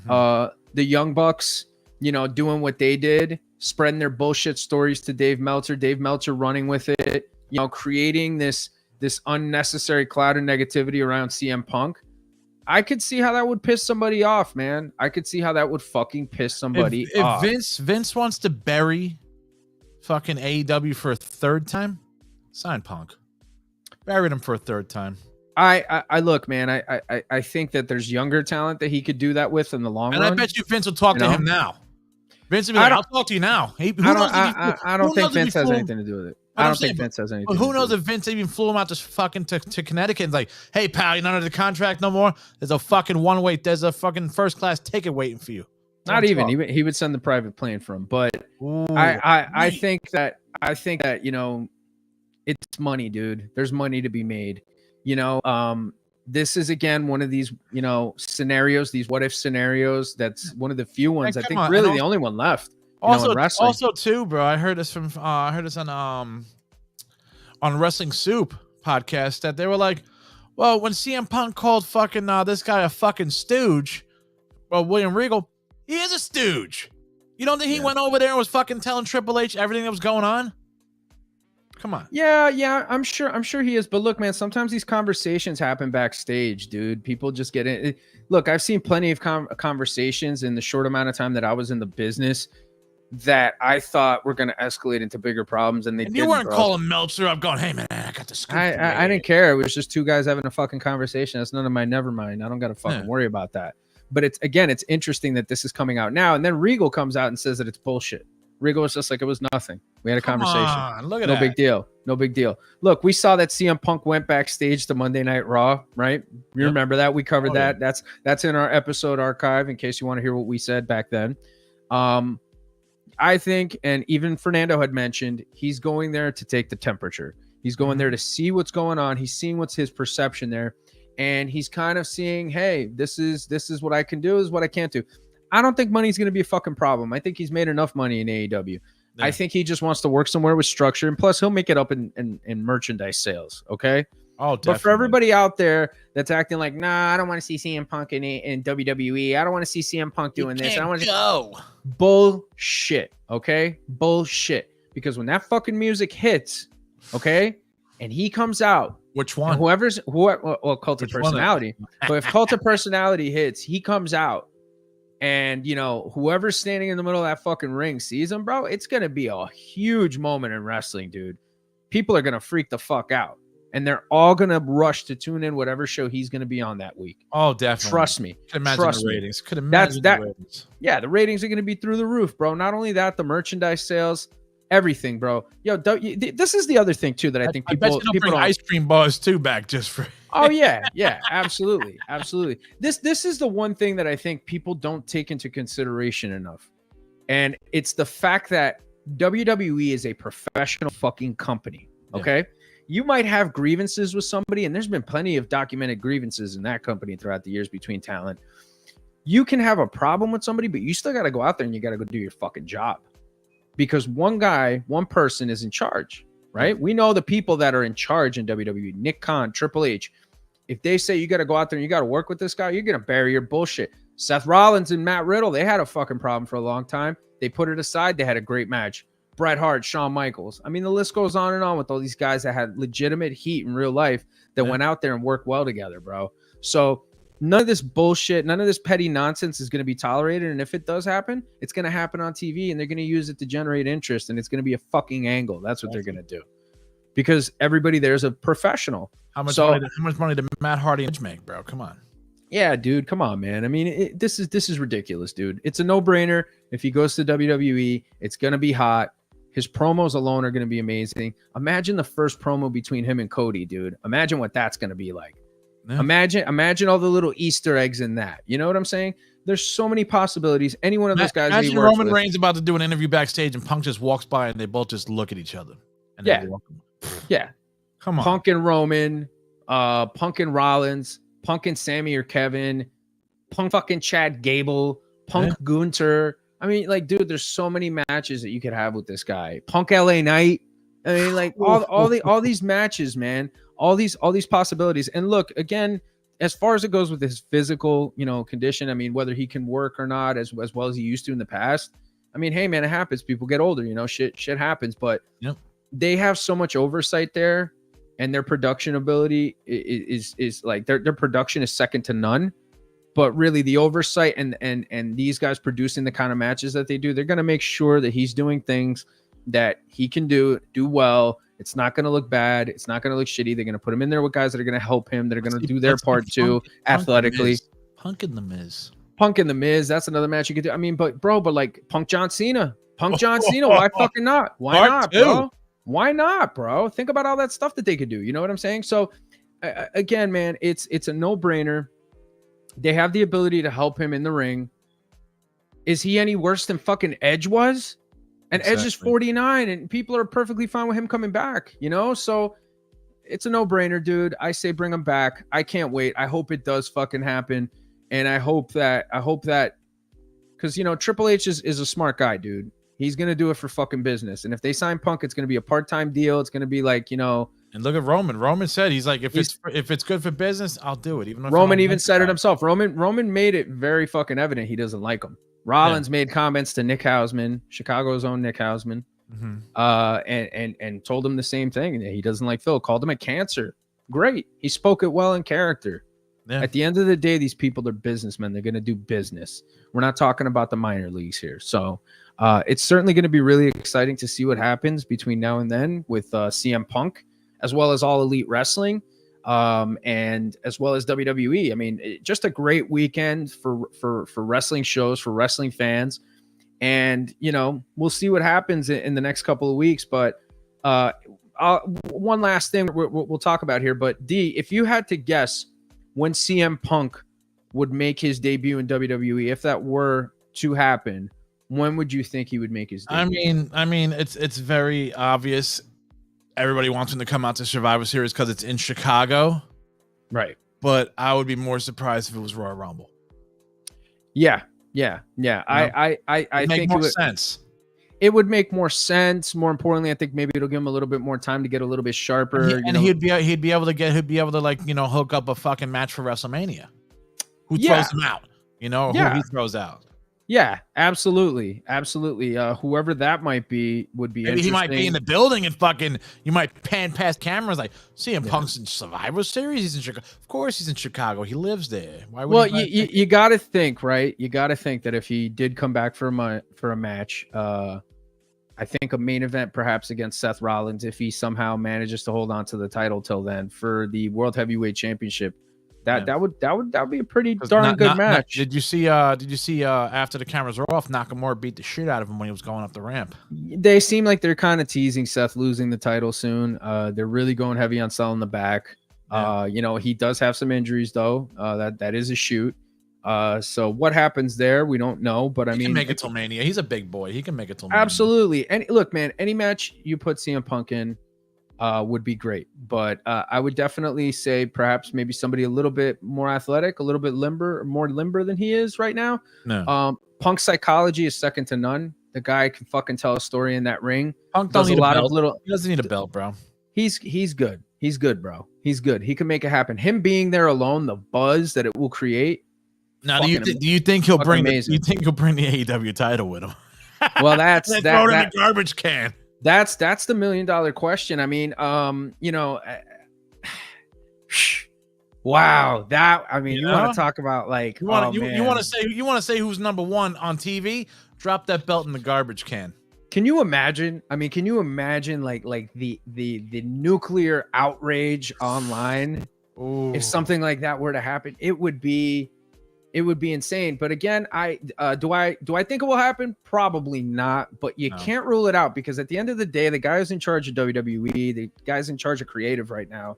The Young Bucks, you know, doing what they did, spreading their bullshit stories to Dave Meltzer running with it, you know, creating this unnecessary cloud of negativity around CM Punk. I could see how that would piss somebody off, man. I could see how that would fucking piss somebody off. If Vince wants to bury fucking AEW for a third time, sign Punk. Buried him for a third time. I look, man. I think that there's younger talent that he could do that with in the long run. And I bet you Vince will talk to him now. Vince will be like, I'll talk to you now. I don't think Vince has anything to do with it. I don't think Vince has anything. Who knows if Vince even flew him out to fucking to Connecticut and like, hey pal, you're not under the contract no more. There's a fucking first class ticket waiting for you. Not even. He would send the private plane for him. But I think that you know, it's money, dude. There's money to be made. You know, this is again one of these, you know, scenarios, these what if scenarios. That's one of the few ones. I think really the only one left. Also too, bro. I heard this on Wrestling Soup podcast that they were like, well, when CM Punk called fucking this guy a fucking stooge, well, William Regal, he is a stooge. You don't think he went over there and was fucking telling Triple H everything that was going on? Come on. Yeah, I'm sure he is. But look, man, sometimes these conversations happen backstage, dude. People just get in. Look, I've seen plenty of conversations in the short amount of time that I was in the business that I thought were going to escalate into bigger problems, and they didn't. You weren't calling Meltzer up going, hey, man, I got the scoop. I didn't care. It was just two guys having a fucking conversation. That's none of my never mind. I don't got to fucking worry about that. But it's interesting that this is coming out now, and then Regal comes out and says that it's bullshit. Regal was just like, it was nothing. We had a conversation. Look at that. No big deal. Look, we saw that CM Punk went backstage to Monday Night Raw, right? You remember that? We covered that. Yeah. That's in our episode archive in case you want to hear what we said back then. I think, and even Fernando had mentioned, he's going there to take the temperature. He's going there to see what's going on. He's seeing what's his perception there. And he's kind of seeing, hey, this is what I can do, is what I can't do. I don't think money's going to be a fucking problem. I think he's made enough money in AEW. Yeah. I think he just wants to work somewhere with structure. And plus, he'll make it up in merchandise sales. Okay. Oh, definitely. But for everybody out there that's acting like, nah, I don't want to see CM Punk in WWE. I don't want to see CM Punk doing this. I don't want to go. Bullshit. Okay. Bullshit. Because when that fucking music hits, okay, and he comes out, which one? Well, Cult of Personality. But if Cult of Personality hits, he comes out. And, you know, whoever's standing in the middle of that fucking ring sees him, bro, it's going to be a huge moment in wrestling, dude. People are going to freak the fuck out. And they're all going to rush to tune in whatever show he's going to be on that week. Oh, definitely. Trust me. Could imagine the ratings. The ratings. Yeah, the ratings are going to be through the roof, bro. Not only that, the merchandise sales, everything, bro. Yo, this is the other thing too that I think people don't bring ice cream bars too back just for. Oh yeah, absolutely. This is the one thing that I think people don't take into consideration enough, and it's the fact that WWE is a professional fucking company. Okay, yeah. You might have grievances with somebody, and there's been plenty of documented grievances in that company throughout the years between talent. You can have a problem with somebody, but you still got to go out there and you got to go do your fucking job, because one person is in charge, right? We know the people that are in charge in WWE: Nick Khan, Triple H. If they say you got to go out there and you got to work with this guy, you're going to bury your bullshit. Seth Rollins and Matt Riddle, they had a fucking problem for a long time. They put it aside. They had a great match. Bret Hart, Shawn Michaels. I mean, the list goes on and on with all these guys that had legitimate heat in real life that went out there and worked well together, bro. So none of this bullshit, none of this petty nonsense is going to be tolerated. And if it does happen, it's going to happen on TV, and they're going to use it to generate interest, and it's going to be a fucking angle. That's what they're going to do, because everybody there is a professional. How much money did Matt Hardy make, bro? Come on. Yeah, dude, come on, man. I mean, this is ridiculous, dude. It's a no-brainer. If he goes to WWE, it's going to be hot. His promos alone are going to be amazing. Imagine the first promo between him and Cody, dude. Imagine what that's going to be like. Yeah. Imagine all the little Easter eggs in that. You know what I'm saying? There's so many possibilities. Any one of those guys. Imagine Roman Reigns about to do an interview backstage, and Punk just walks by, and they both just look at each other. And yeah. Come on. Punk and Roman, Punk and Rollins, Punk and Sammy or Kevin, Punk fucking Chad Gable, Punk Gunther. I mean, like, dude, there's so many matches that you could have with this guy. Punk LA Knight. I mean, like all these matches, man. All these possibilities. And look, again, as far as it goes with his physical, condition, I mean, whether he can work or not as well as he used to in the past. I mean, hey, man, it happens. People get older, shit happens. But they have so much oversight there. And their production ability is like their production is second to none. But really, the oversight and these guys producing the kind of matches that they do, they're going to make sure that he's doing things that he can do well. It's not going to look bad. It's not going to look shitty. They're going to put him in there with guys that are going to help him, that are going to do their part too, athletically. Punk and The Miz. That's another match you could do. I mean, but like Punk John Cena. Why fucking not? Why not, bro? Why not, bro? Think about all that stuff that they could do. You know what I'm saying? So, again, man, it's a no-brainer. They have the ability to help him in the ring. Is he any worse than fucking Edge was? And exactly. Edge is 49, and people are perfectly fine with him coming back, So it's a no-brainer, dude. I say bring him back. I can't wait. I hope it does fucking happen. And I hope that, because, Triple H is a smart guy, dude. He's going to do it for fucking business. And if they sign Punk, it's going to be a part-time deal. It's going to be like, And look at Roman. Roman said, he's like, if it's good for business, I'll do it. Even if Roman even said it himself. Roman made it very fucking evident he doesn't like him. Rollins made comments to Nick Hausman, Chicago's own Nick Hausman, and told him the same thing. He doesn't like Phil. Called him a cancer. Great. He spoke it well in character. Yeah. At the end of the day, these people are businessmen. They're going to do business. We're not talking about the minor leagues here. So it's certainly going to be really exciting to see what happens between now and then with CM Punk, as well as All Elite Wrestling, and as well as WWE. I mean, just a great weekend for wrestling shows, for wrestling fans. And, we'll see what happens in the next couple of weeks. But one last thing we'll talk about here. But, D, if you had to guess when CM Punk would make his debut in WWE, if that were to happen, when would you think he would make his debut? I mean, it's very obvious. Everybody wants him to come out to Survivor Series because it's in Chicago. Right. But I would be more surprised if it was Royal Rumble. Yeah. I think more sense. It would make more sense. More importantly, I think maybe it'll give him a little bit more time to get a little bit sharper. And he'd be able to hook up a fucking match for WrestleMania. Who throws him out? Who he throws out. Yeah, absolutely. Whoever that might be would be. Maybe he might be in the building and fucking. You might pan past cameras like, CM Punk's in Survivor Series. He's in Chicago. Of course, he's in Chicago. He lives there. Why would? Well, you got to think, right? You got to think that if he did come back for a match, I think a main event perhaps against Seth Rollins, if he somehow manages to hold on to the title till then for the World Heavyweight Championship, That would be a pretty darn good match. Did you see after the cameras were off, Nakamura beat the shit out of him when he was going up the ramp? They seem like they're kind of teasing Seth losing the title soon. They're really going heavy on selling the back. Yeah. He does have some injuries though. That is a shoot. So what happens there, we don't know. But I mean, can make it till Mania. He's a big boy. He can make it till Mania. Absolutely. And look, man, any match you put CM Punk in would be great. But I would definitely say perhaps maybe somebody a little bit more athletic, a little bit more limber than he is right now. No. Punk's psychology is second to none. The guy can fucking tell a story in that ring. Punk does a lot of little. He doesn't need a belt, bro. He's good. He's good, bro. He's good. He can make it happen. Him being there alone, the buzz that it will create. Now, do you think he'll bring the AEW title with him? Well, that's throw it in the garbage can. That's the $1 million question. I mean, wow, you want to talk about like you want to say who's number one on TV? Drop that belt in the garbage can. Can you imagine? I mean, can you imagine like the nuclear outrage online? Ooh. If something like that were to happen? It would be insane. But again, do I think it will happen? Probably not. But you can't rule it out, because at the end of the day, the guy who's in charge of WWE, the guy's in charge of creative right now,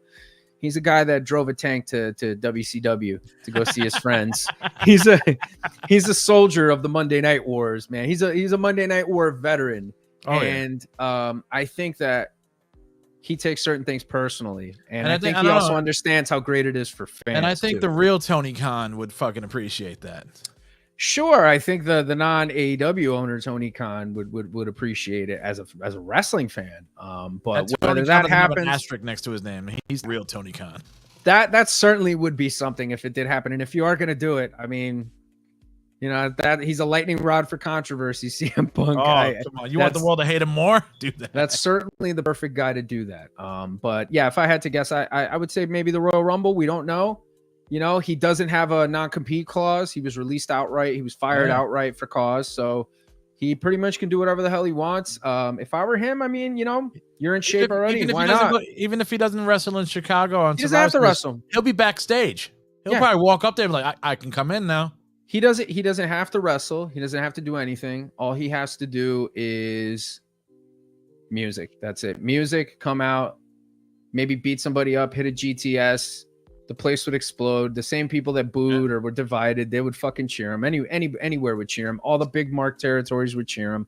he's a guy that drove a tank to WCW to go see his friends. He's a soldier of the Monday Night Wars, man. He's a Monday Night War veteran. I think that he takes certain things personally, and I think he also understands how great it is for fans. And I think the real Tony Khan would fucking appreciate that. Sure, I think the non AEW owner Tony Khan would appreciate it as a wrestling fan. But whether that happens, an asterisk next to his name, he's real Tony Khan. That certainly would be something if it did happen. And if you are going to do it, I mean, that he's a lightning rod for controversy. CM Punk. Come on, you want the world to hate him more? Do that. That's certainly the perfect guy to do that. But yeah, if I had to guess, I would say maybe the Royal Rumble. We don't know. He doesn't have a non-compete clause. He was released outright. He was fired outright for cause. So he pretty much can do whatever the hell he wants. If I were him, I mean, you're in shape already. Why not? Even if he doesn't wrestle in Chicago, he doesn't have to wrestle. He'll be backstage. He'll probably walk up there and be like, I can come in now. He doesn't have to wrestle. He doesn't have to do anything. All he has to do is music. That's it. Music, come out, maybe beat somebody up, hit a GTS. The place would explode. The same people that booed or were divided, they would fucking cheer him. Anywhere would cheer him. All the big mark territories would cheer him.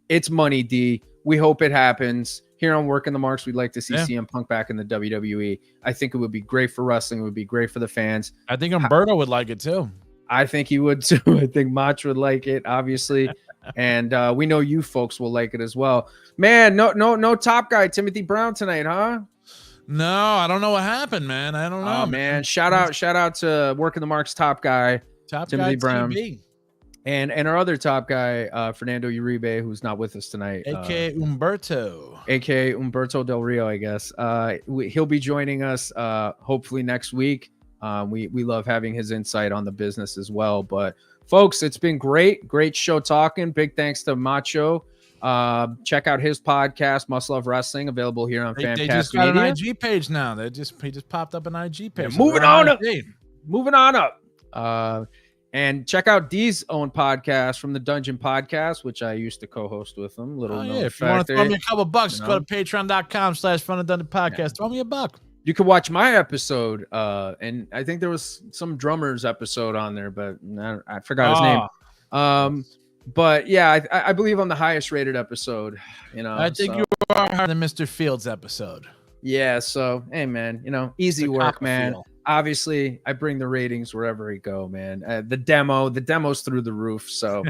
It's money, D. We hope it happens. Here on Working the Marks, we'd like to see CM Punk back in the WWE. I think it would be great for wrestling. It would be great for the fans. I think Umberto would like it too. I think he would too. I think Macho would like it, obviously. And we know you folks will like it as well. Man, no top guy, Timothy Brown tonight, huh? No, I don't know what happened, man. I don't know. Oh, man. Shout out to Working the Marks top guy, Timothy Brown. And our other top guy, Fernando Uribe, who's not with us tonight. A.K.A. Umberto. A.K.A. Umberto Del Rio, I guess. He'll be joining us hopefully next week. We love having his insight on the business as well. But, folks, it's been great show talking. Big thanks to Macho. Check out his podcast, Must Love Wrestling, available here on Famcast. They just got an IG page now. He just popped up an IG page. Yeah, moving on up. And check out Dee's own podcast, From the Dungeon Podcast, which I used to co-host with him. If you want to throw me a couple bucks, go to patreon.com/From the Dungeon Podcast. Yeah. Throw me a buck. You can watch my episode, and I think there was some drummer's episode on there, but I forgot his name. But yeah, I believe I'm the highest rated episode. I think you are higher than Mr. Fields' episode. Yeah. So hey, man, easy work, man. Obviously, I bring the ratings wherever I go, man. The demo's through the roof. So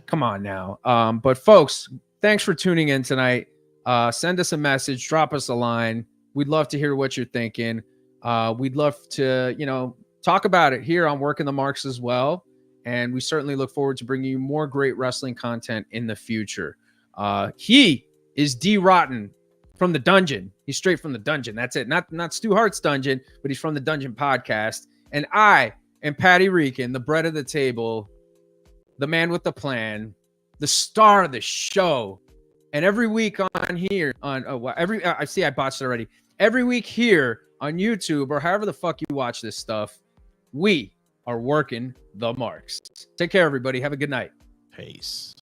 come on now. But folks, thanks for tuning in tonight. Send us a message, drop us a line. We'd love to hear what you're thinking. We'd love to, talk about it here on Working the Marks as well. And we certainly look forward to bringing you more great wrestling content in the future. He is Dee Rotten from the Dungeon. He's straight from the Dungeon. That's it. Not Stu Hart's Dungeon, but he's from the Dungeon Podcast. And I am Patty Reekin, the bread of the table, the man with the plan, the star of the show. And every week on here, I botched it already. Every week here on YouTube, or however the fuck you watch this stuff. We are working the marks. Take care, everybody. Have a good night. Peace.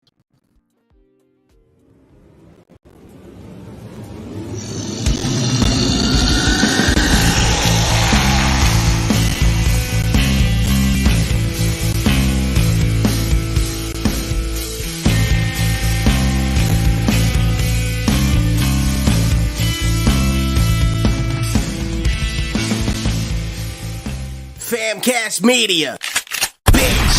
Famcast Media. Bitch.